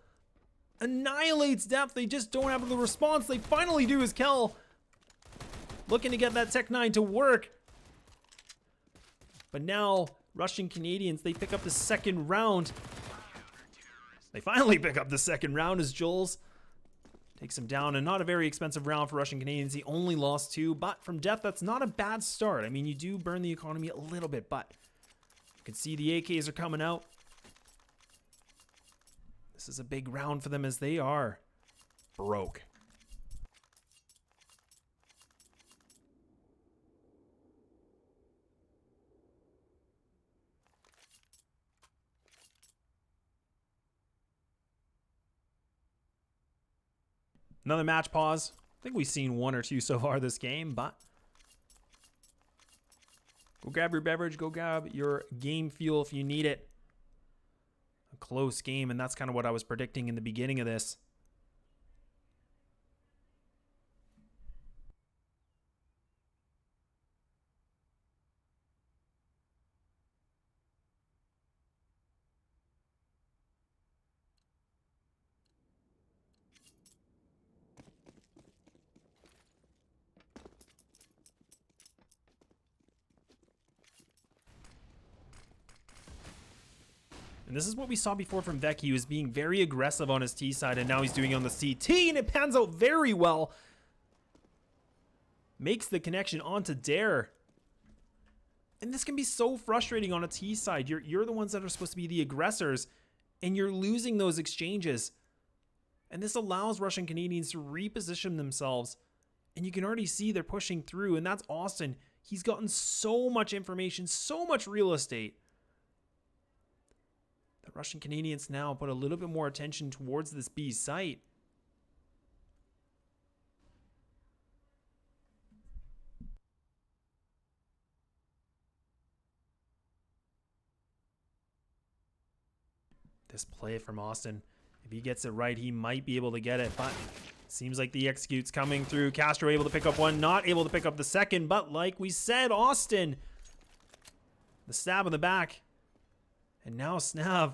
Annihilates Depth. They just don't have the response. They finally do as Kel looking to get that Tech 9 to work. But now, Russian Canadians, they pick up the second round. They finally pick up the second round as Joel's takes him down, and not a very expensive round for Russian Canadians. He only lost 2, but from depth, that's not a bad start. I mean, you do burn the economy a little bit, but you can see the AKs are coming out. This is a big round for them as they are broke. Another match pause. I think we've seen 1 or 2 so far this game, but go grab your beverage, go grab your game fuel if you need it. A close game, and that's kind of what I was predicting in the beginning of this. And this is what we saw before from Vec. He was being very aggressive on his T side, and now he's doing it on the CT, and it pans out very well. Makes the connection onto Dare. And this can be so frustrating on a T side. You're the ones that are supposed to be the aggressors, and you're losing those exchanges. And this allows Russian Canadians to reposition themselves. And you can already see they're pushing through, and that's Austin. He's gotten so much information, so much real estate. The Russian Canadians now put a little bit more attention towards this B site. This play from Austin, if he gets it right, he might be able to get it, but seems like the execute's coming through. Castro able to pick up one, not able to pick up the second, but like we said, Austin, the stab in the back. And now Snav,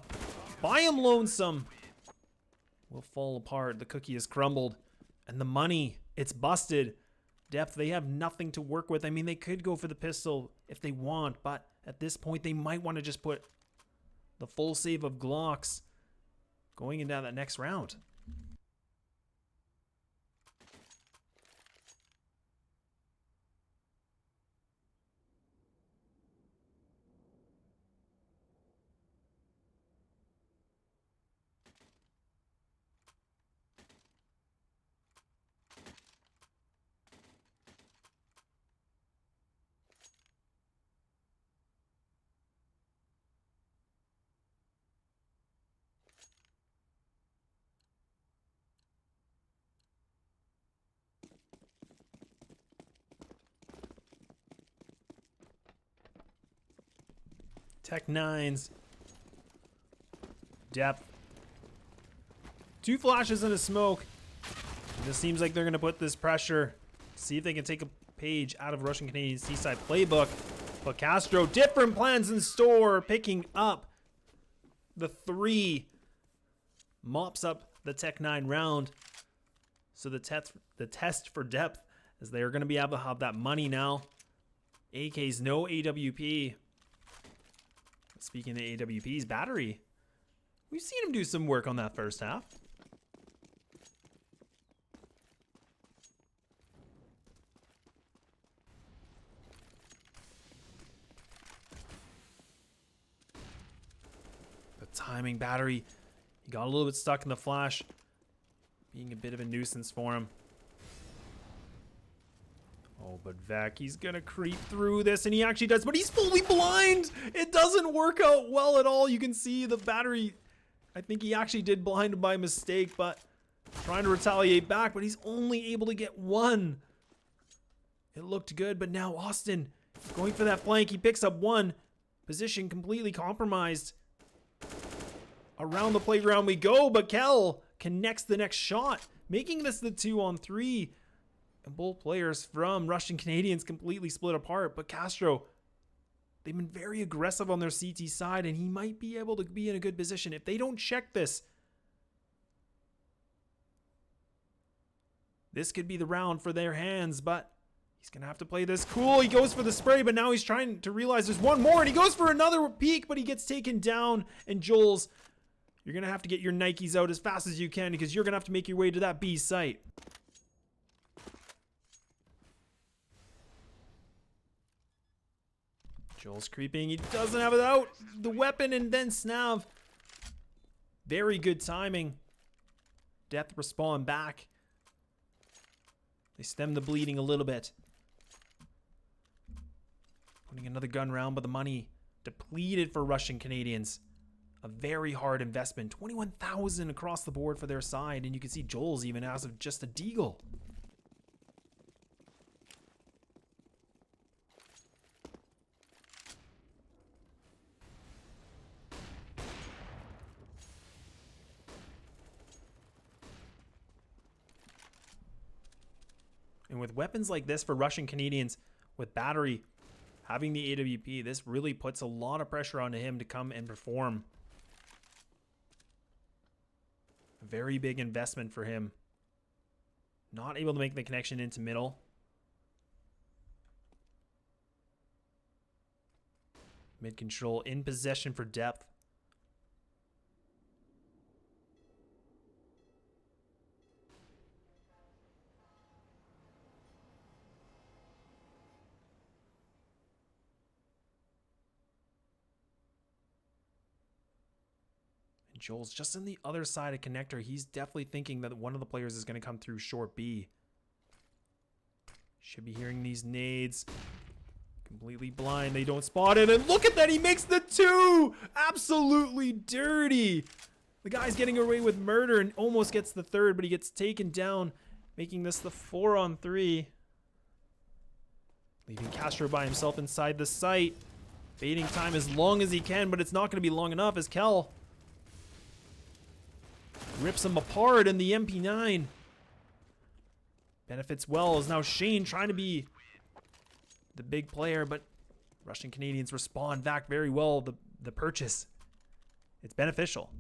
by him lonesome, will fall apart. The cookie has crumbled. And the money, it's busted. Depth, they have nothing to work with. I mean, they could go for the pistol if they want, but at this point, they might want to just put the full save of Glocks going into that next round. Tech 9s. Depth. 2 flashes and a smoke. And this seems like they're going to put this pressure. See if they can take a page out of Russian Canadian Seaside playbook. But Castro, different plans in store. Picking up the 3. Mops up the Tech 9 round. So the test for depth is they're going to be able to have that money now. AK's no AWP. Speaking of the AWPs, Battery. We've seen him do some work on that first half. The timing, Battery. He got a little bit stuck in the flash. Being a bit of a nuisance for him. Oh, but Vec, he's gonna creep through this, and he actually does, but he's fully blind! It doesn't work out well at all. You can see the Battery, I think he actually did blind him by mistake, but trying to retaliate back, but he's only able to get 1. It looked good, but now Austin going for that flank. He picks up 1. Position completely compromised. Around the playground we go, but Kell connects the next shot, making this the 2-on-3. And both players from Russian Canadians completely split apart. But Castro, they've been very aggressive on their CT side, and he might be able to be in a good position. If they don't check this, this could be the round for their hands, but he's going to have to play this cool. He goes for the spray, but now he's trying to realize there's one more, and he goes for another peek, but he gets taken down, and Joel's You're going to have to get your Nikes out as fast as you can because you're going to have to make your way to that B site. Joel's creeping. He doesn't have it out. The weapon and then Snav. Very good timing. Death respawn back. They stem the bleeding a little bit. Putting another gun round, but the money depleted for Russian Canadians. A very hard investment. 21,000 across the board for their side. And you can see Joel's even as of just a deagle. And with weapons like this for Russian Canadians, with Battery having the AWP, this really puts a lot of pressure onto him to come and perform. A very big investment for him. Not able to make the connection into middle. Mid control in possession for depth. Joel's just on the other side of connector. He's definitely thinking that one of the players is going to come through short B. Should be hearing these nades. Completely blind. They don't spot it. And look at that. He makes the 2. Absolutely dirty. The guy's getting away with murder and almost gets the 3rd, but he gets taken down, making this the 4-on-3. Leaving Castro by himself inside the site. Baiting time as long as he can, but it's not going to be long enough as Kel rips him apart in the MP9. Benefits well as now Shane trying to be the big player, but Russian Canadians respond back very well. The purchase, it's beneficial.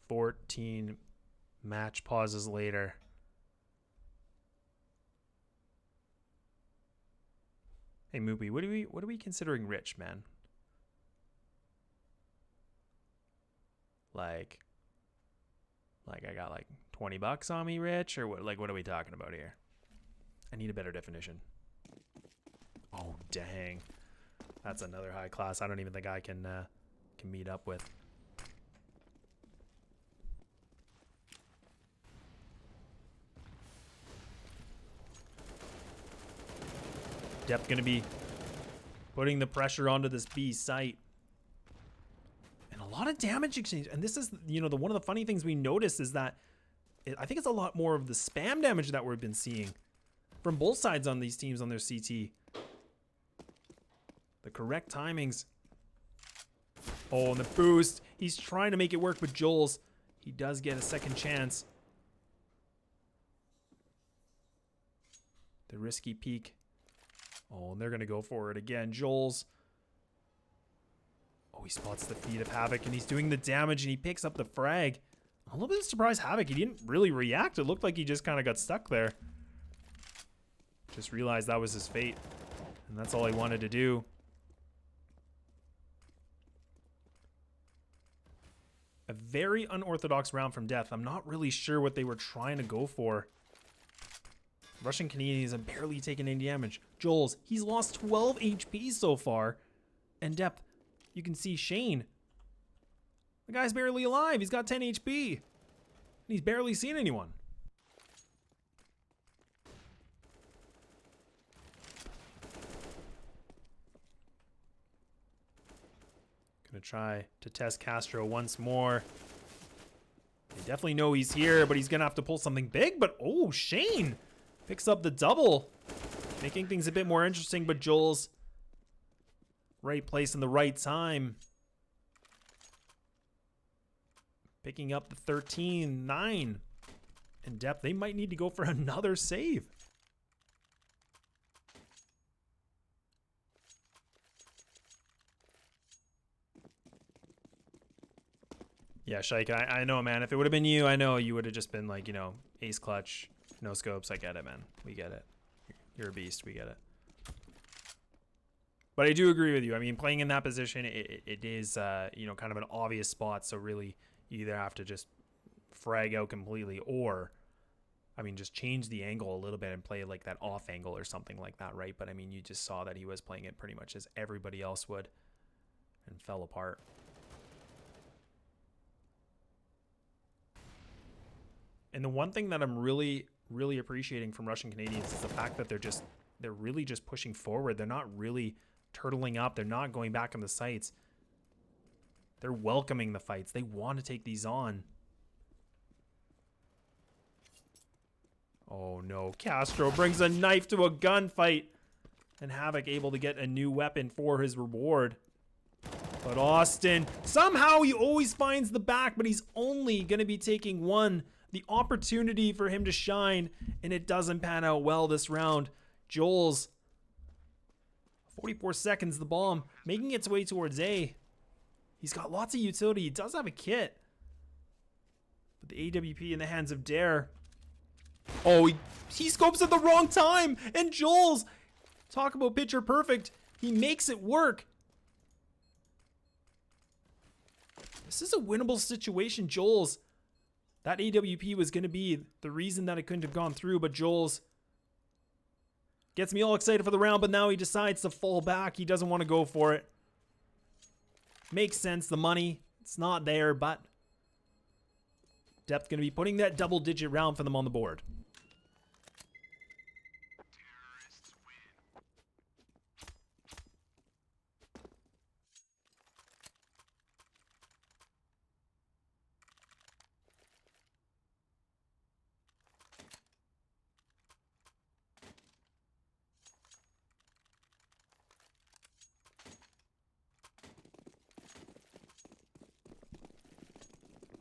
"14 match pauses later. Hey Moopy, what are we considering rich, man? Like I got like $20 on me rich, or what? Like, what are we talking about here? I need a better definition. Oh dang, that's another high class. I don't even think I can meet up with. Depth going to be putting the pressure onto this B site. And a lot of damage exchange. And this is, you know, one of the funny things we notice is that I think it's a lot more of the spam damage that we've been seeing from both sides on these teams on their CT. The correct timings. Oh, and the boost. He's trying to make it work with Joel's. He does get a second chance. The risky peek. Oh, and they're going to go for it again. Joel's. Oh, he spots the feet of Havoc, and he's doing the damage, and he picks up the frag. I'm a little bit surprised Havoc, he didn't really react. It looked like he just kind of got stuck there. Just realized that was his fate, and that's all he wanted to do. A very unorthodox round from Death. I'm not really sure what they were trying to go for. Russian Canadians have barely taken any damage. Joel's, he's lost 12 HP so far. And Depth, you can see Shane. The guy's barely alive. He's got 10 HP. And he's barely seen anyone. Gonna try to test Castro once more. They definitely know he's here, but he's gonna have to pull something big. But oh, Shane picks up the double, making things a bit more interesting, but Joel's right place in the right time. picking up the 13-9. And Depth, they might need to go for another save. Yeah, Shike, I know, man. If it would have been you, I know you would have just been like, you know, ace clutch, no scopes. I get it, man. We get it. You're a beast. We get it. But I do agree with you. I mean, playing in that position, it is, you know, kind of an obvious spot. So really, you either have to just frag out completely or, I mean, just change the angle a little bit and play like that off angle or something like that, right? But I mean, you just saw that he was playing it pretty much as everybody else would and fell apart. And the one thing that I'm really, really appreciating from Russian Canadians is the fact that they're really just pushing forward. They're not really turtling up. They're not going back on the sights. They're welcoming the fights. They want to take these on. Oh no, Castro brings a knife to a gunfight. And Havoc able to get a new weapon for his reward. But Austin, somehow he always finds the back, but he's only going to be taking one. The opportunity for him to shine, and it doesn't pan out well this round. Joel's 44 seconds, the bomb making its way towards A. He's got lots of utility. He does have a kit. But the AWP in the hands of Dare. Oh, he scopes at the wrong time. And Joel's, talk about picture perfect. He makes it work. This is a winnable situation, Joel's. That AWP was going to be the reason that it couldn't have gone through, but Joel's gets me all excited for the round, but now he decides to fall back. He doesn't want to go for it. Makes sense. The money, it's not there, but Depth going to be putting that double-digit round for them on the board.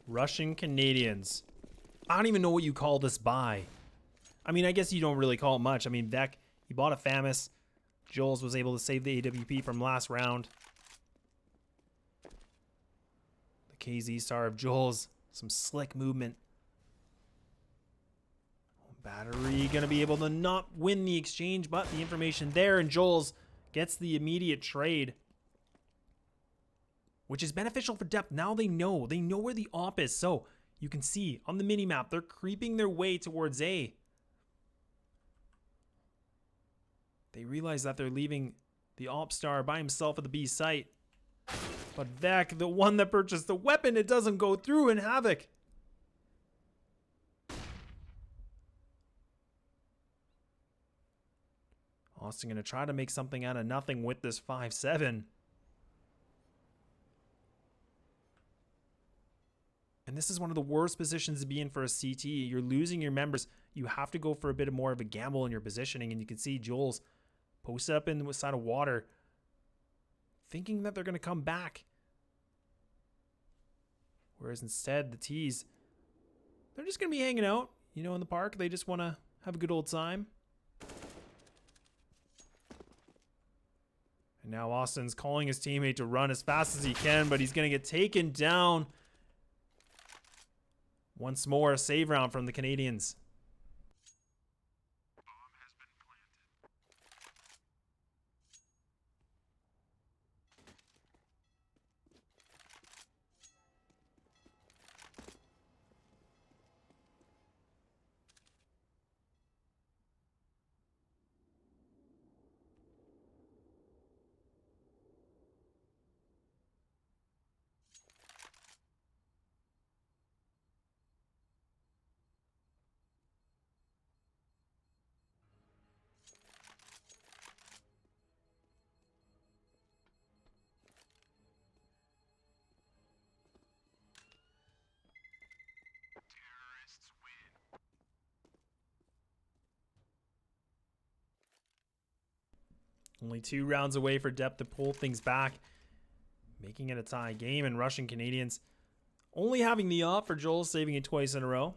Russian Canadians. I don't even know what you call this buy. I mean, I guess you don't really call it much. I mean, Vec, he bought a FAMAS. Jules was able to save the AWP from last round. The KZ star of Jules. Some slick movement. Battery going to be able to not win the exchange, but the information there, and Jules gets the immediate trade. Which is beneficial for Depth. Now they know where the op is. So you can see on the mini-map, they're creeping their way towards A. They realize that they're leaving the op star by himself at the B site. But Vec, the one that purchased the weapon, it doesn't go through, and Havoc. Austin going to try to make something out of nothing with this 5-7. And this is one of the worst positions to be in for a CT. You're losing your members. You have to go for a bit more of a gamble in your positioning. And you can see Jules posted up in the side of water, thinking that they're going to come back. Whereas instead, the T's, they're just going to be hanging out, you know, in the park. They just want to have a good old time. And now Austin's calling his teammate to run as fast as he can, but he's going to get taken down. Once more, a save round from the Canadians. Only 2 rounds away for Depth to pull things back, making it a tie game. And Russian Canadians Only having the off for Joel, saving it twice in a row.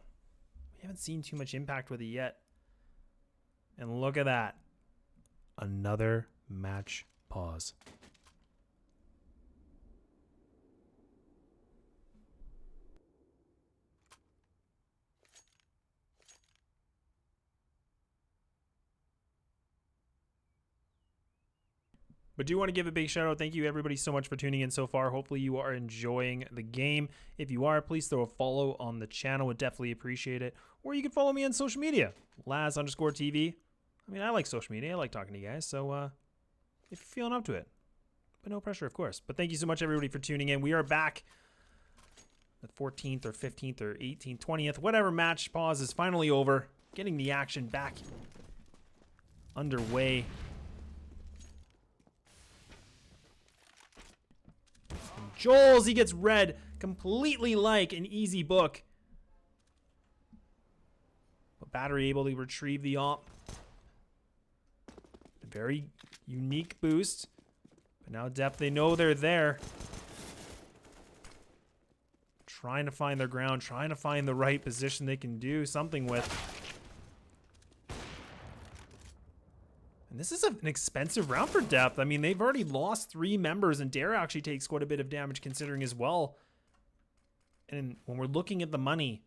We haven't seen too much impact with it yet. And look at that. Another match pause. But do want to give a big shout out. Thank you everybody so much for tuning in so far. Hopefully you are enjoying the game. If you are, please throw a follow on the channel. Would definitely appreciate it. Or you can follow me on social media. Laz_TV. I mean, I like social media. I like talking to you guys. So if you're feeling up to it. But no pressure, of course. But thank you so much everybody for tuning in. We are back. The 14th or 15th or 18th, 20th, whatever match pause is finally over. Getting the action back underway. Joel's, he gets red, completely like an easy book. But Battery able to retrieve the op. A very unique boost. But now Depth, they know they're there. Trying to find their ground, trying to find the right position they can do something with. And this is an expensive round for Depth. I mean, they've already lost 3 members, and Dare actually takes quite a bit of damage considering as well. And when we're looking at the money,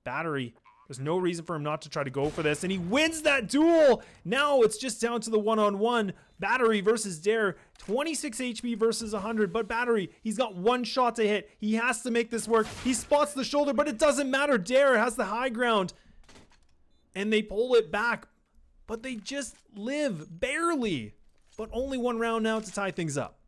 Battery, there's no reason for him not to try to go for this, and he wins that duel! Now it's just down to the one-on-one. Battery versus Dare, 26 HP versus 100, but Battery, he's got 1 shot to hit. He has to make this work. He spots the shoulder, but it doesn't matter. Dare has the high ground, and they pull it back. But they just live, barely. But only 1 round now to tie things up.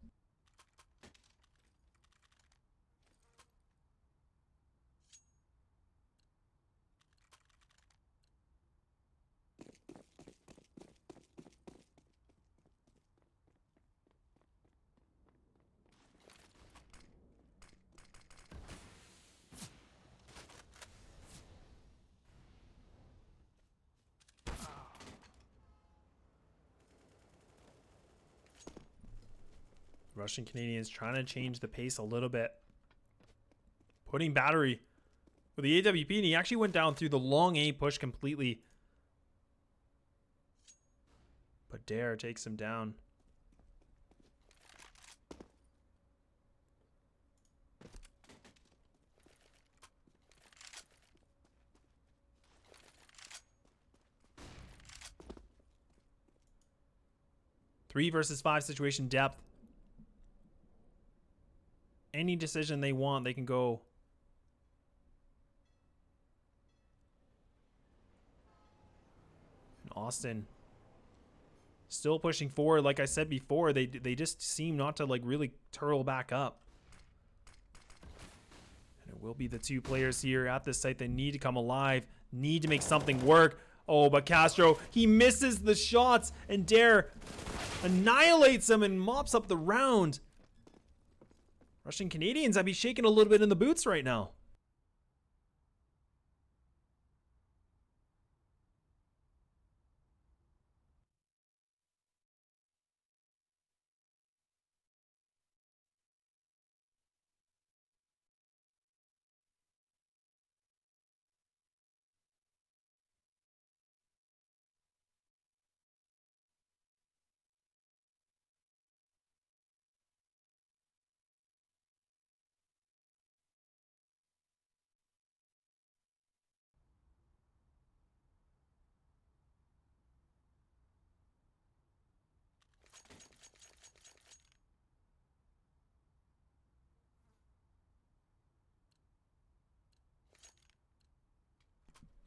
Russian Canadians trying to change the pace a little bit. Putting Battery with the AWP, and he actually went down through the long A push completely. But Dare takes him down. Three versus 5 situation, Depth. Any decision they want, they can go. And Austin still pushing forward. Like I said before, they just seem not to like really turtle back up. And it will be the 2 players here at this site that need to come alive, need to make something work. Oh, but Castro, he misses the shots, and Dare annihilates him and mops up the round. Russian Canadians, I'd be shaking a little bit in the boots right now.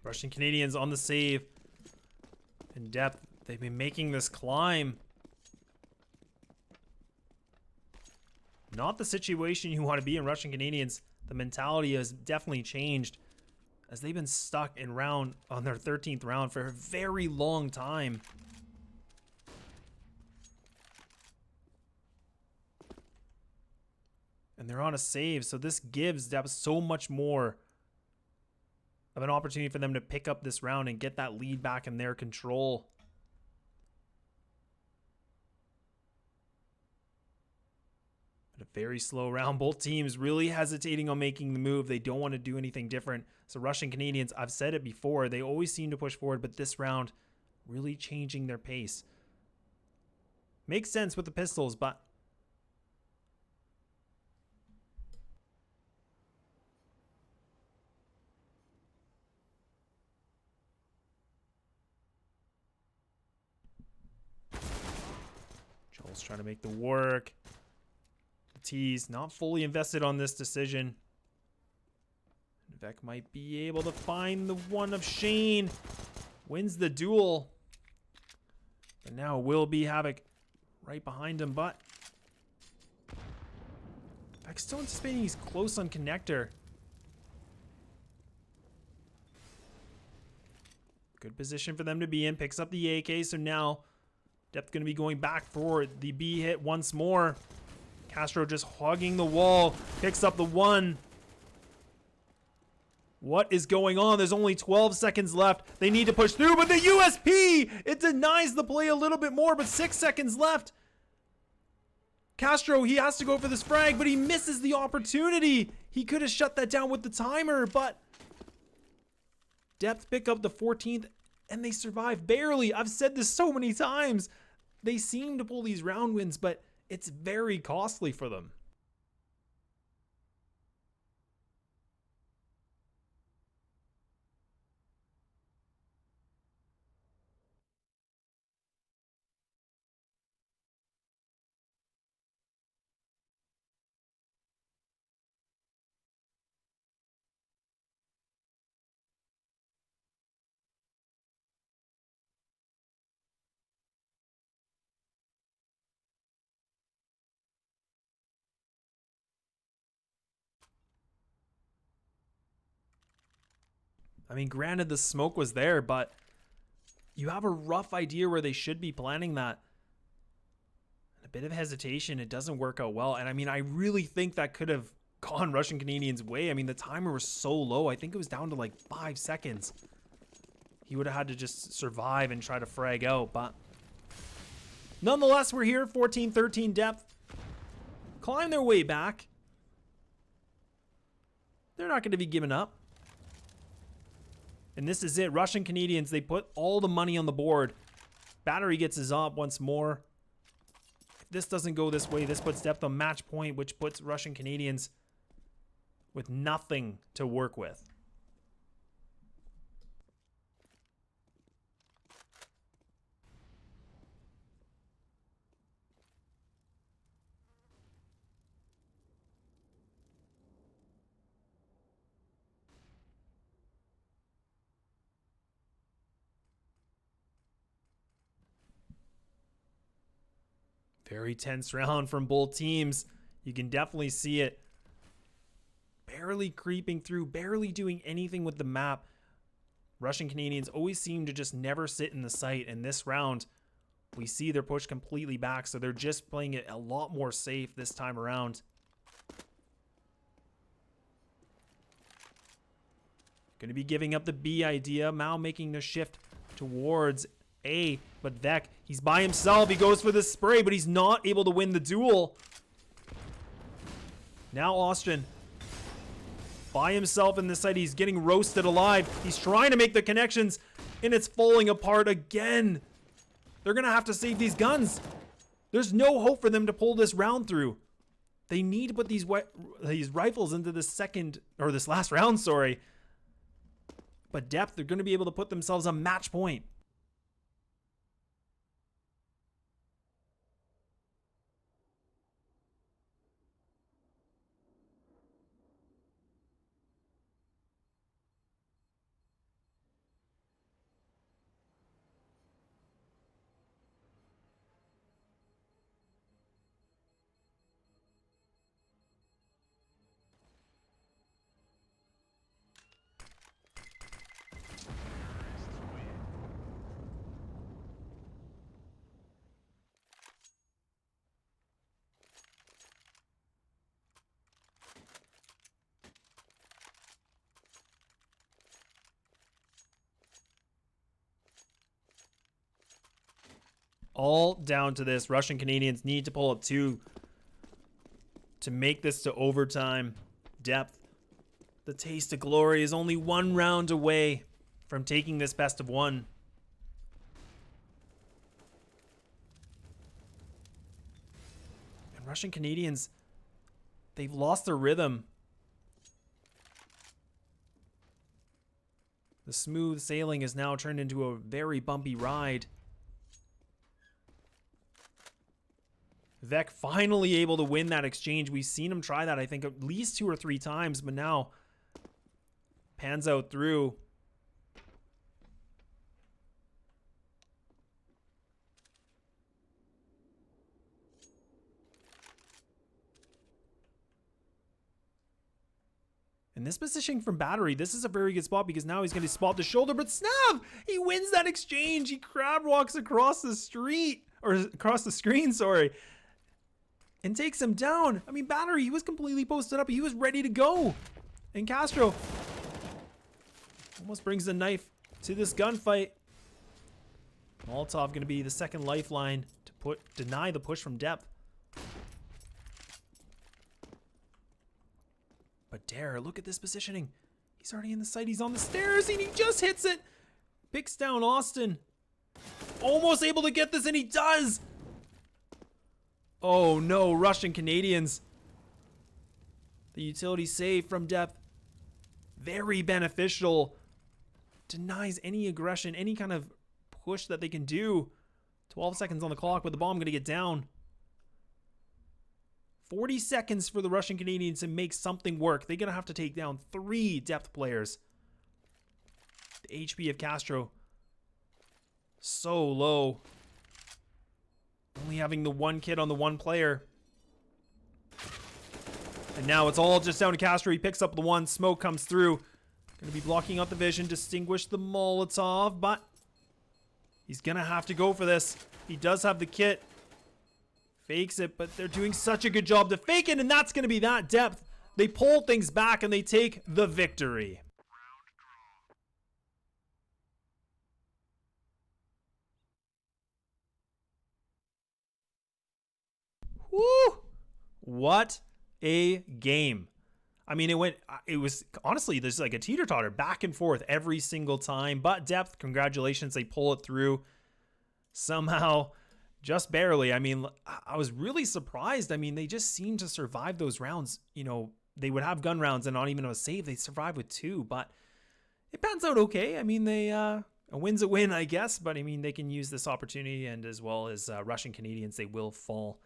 Russian Canadians on the save. In Depth, they've been making this climb. Not the situation you want to be in, Russian Canadians. The mentality has definitely changed as they've been stuck in round on their 13th round for a very long time. And they're on a save, so this gives Depth so much more of an opportunity for them to pick up this round and get that lead back in their control. But a Very slow round. Both teams really hesitating on making the move. They don't want to do anything different. So Russian Canadians, I've said it before, they always seem to push forward, but this round really changing their pace. Makes sense with the pistols, but Joel's trying to make the work. The T's not fully invested on this decision. Vec might be able to find the one of Shane. Wins the duel. But now will be Havoc right behind him, but Vec's still anticipating he's close on connector. Good position for them to be in. Picks up the AK, so now Depth going to be going back for the B hit once more. Castro just hogging the wall. Picks up the one. What is going on? There's only 12 seconds left. They need to push through, but the USP, it denies the play a little bit more, but 6 seconds left. Castro, he has to go for this frag, but he misses the opportunity. He could have shut that down with the timer, but Depth pick up the 14th, and they survive barely. I've said this so many times. They seem to pull these round wins, but it's very costly for them. I mean, granted, the smoke was there, but you have a rough idea where they should be planning that. A bit of hesitation, it doesn't work out well. And I mean, I really think that could have gone Russian Canadians' way. I mean, the timer was so low. I think it was down to like 5 seconds. He would have had to just survive and try to frag out, but nonetheless, we're here, 14-13 Depth. Climb their way back. They're not going to be giving up. And this is it. Russian Canadians, they put all the money on the board. Battery gets his op once more. If this doesn't go this way, this puts Depth on match point, which puts Russian Canadians with nothing to work with. Very tense round from both teams. You can definitely see it. Barely creeping through, barely doing anything with the map. Russian Canadians always seem to just never sit in the site. And this round, we see they're pushed completely back. So they're just playing it a lot more safe this time around. Going to be giving up the B idea. Mao making the shift towards A, but Vec, he's by himself. He goes for the spray, but he's not able to win the duel. Now Austin by himself in this site. He's getting roasted alive. He's trying to make the connections, and it's falling apart again. They're going to have to save these guns. There's no hope for them to pull this round through. They need to put these rifles into this last round, sorry. But Depth, they're going to be able to put themselves on match point. All down to this. Russian Canadians need to pull up two to make this to overtime. Depth, the taste of glory, is only 1 round away from taking this best of 1. And Russian Canadians, they've lost their rhythm. The smooth sailing has now turned into a very bumpy ride. Vec finally able to win that exchange. We've seen him try that, I think, at least 2 or 3 times, but now pans out through. And this positioning from Battery, this is a very good spot because now he's going to spot the shoulder, but Snav, he wins that exchange. He crab walks across the street, or across the screen, sorry, and takes him down. I mean, Battery, he was completely posted up. He was ready to go. And Castro almost brings the knife to this gunfight. Molotov going to be the second lifeline to deny the push from Depth. But Dare, look at this positioning. He's already in the site. He's on the stairs and he just hits it. Picks down Austin. Almost able to get this, and he does. Oh no, Russian Canadians. The utility save from Depth. Very beneficial. Denies any aggression, any kind of push that they can do. 12 seconds on the clock, but the bomb going to get down. 40 seconds for the Russian Canadians to make something work. They're going to have to take down 3 Depth players. The HP of Castro, so low. Only having the 1 kid on the 1 player. And now it's all just down to Castro. He picks up the 1. Smoke comes through. Going to be blocking out the vision. Distinguish the Molotov, but he's going to have to go for this. He does have the kit. Fakes it, but they're doing such a good job to fake it, and that's going to be that. Depth. They pull things back, and they take the victory. Woo! What a game. I mean, it was honestly, there's like a teeter-totter back and forth every single time, but Depth, congratulations, they pull it through somehow. Just barely. I mean, I was really surprised. I mean, they just seemed to survive those rounds. You know, they would have gun rounds and not even a save. They survived with 2, but it pans out okay. I mean, a win's a win, I guess. But I mean, they can use this opportunity, and as well as Russian Canadians, they will fall.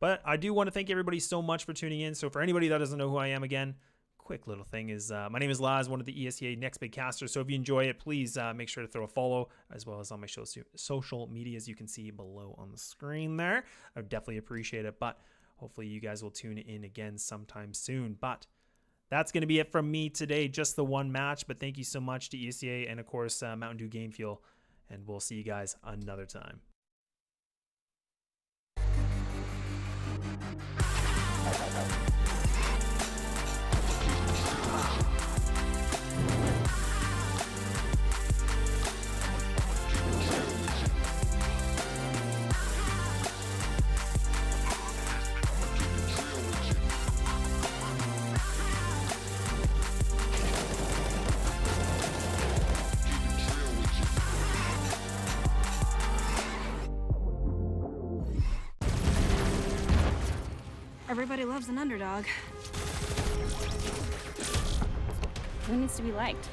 But I do want to thank everybody so much for tuning in. So for anybody that doesn't know who I am, again, quick little thing is my name is Laz, one of the ESEA Next Big Casters. So if you enjoy it, please make sure to throw a follow, as well as on my social media, as you can see below on the screen there. I would definitely appreciate it, but hopefully you guys will tune in again sometime soon. But that's going to be it from me today, just the 1 match. But thank you so much to ESEA and, of course, Mountain Dew Game Fuel, and we'll see you guys another time. Everybody loves an underdog. Who needs to be liked?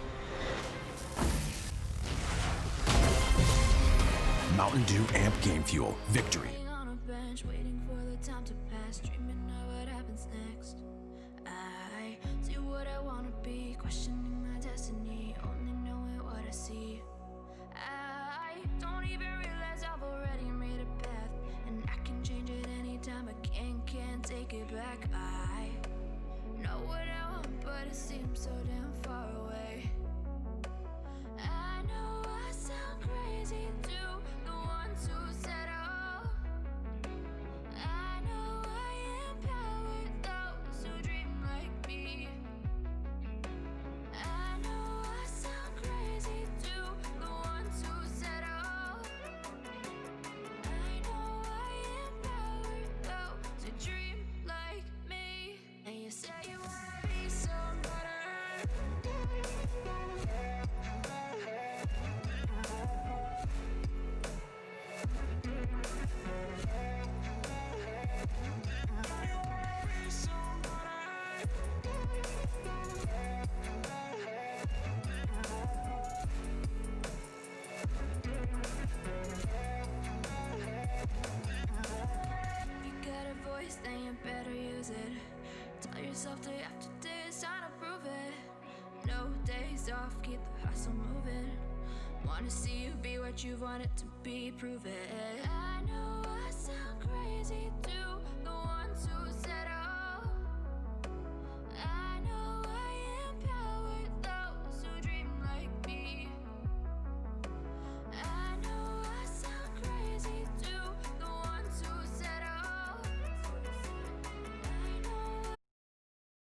Mountain Dew Amp Game Fuel. Victory. Sitting on a bench, waiting for the time to pass, dreaming of what happens next. I do what I wanna be, questioning my destiny, only knowing what I see. I don't even realize I've already made a path, and I can change it anytime. I can't take it back. I know what I want, but it seems so damn far away. I know I sound crazy to the ones who said oh. I know I empower those who dream like me. I know I sound crazy to the ones who said oh. I know I empower those who dream like no days off, keep the hustle moving. Wanna see you be what you want it to be, prove it. I know I sound crazy, do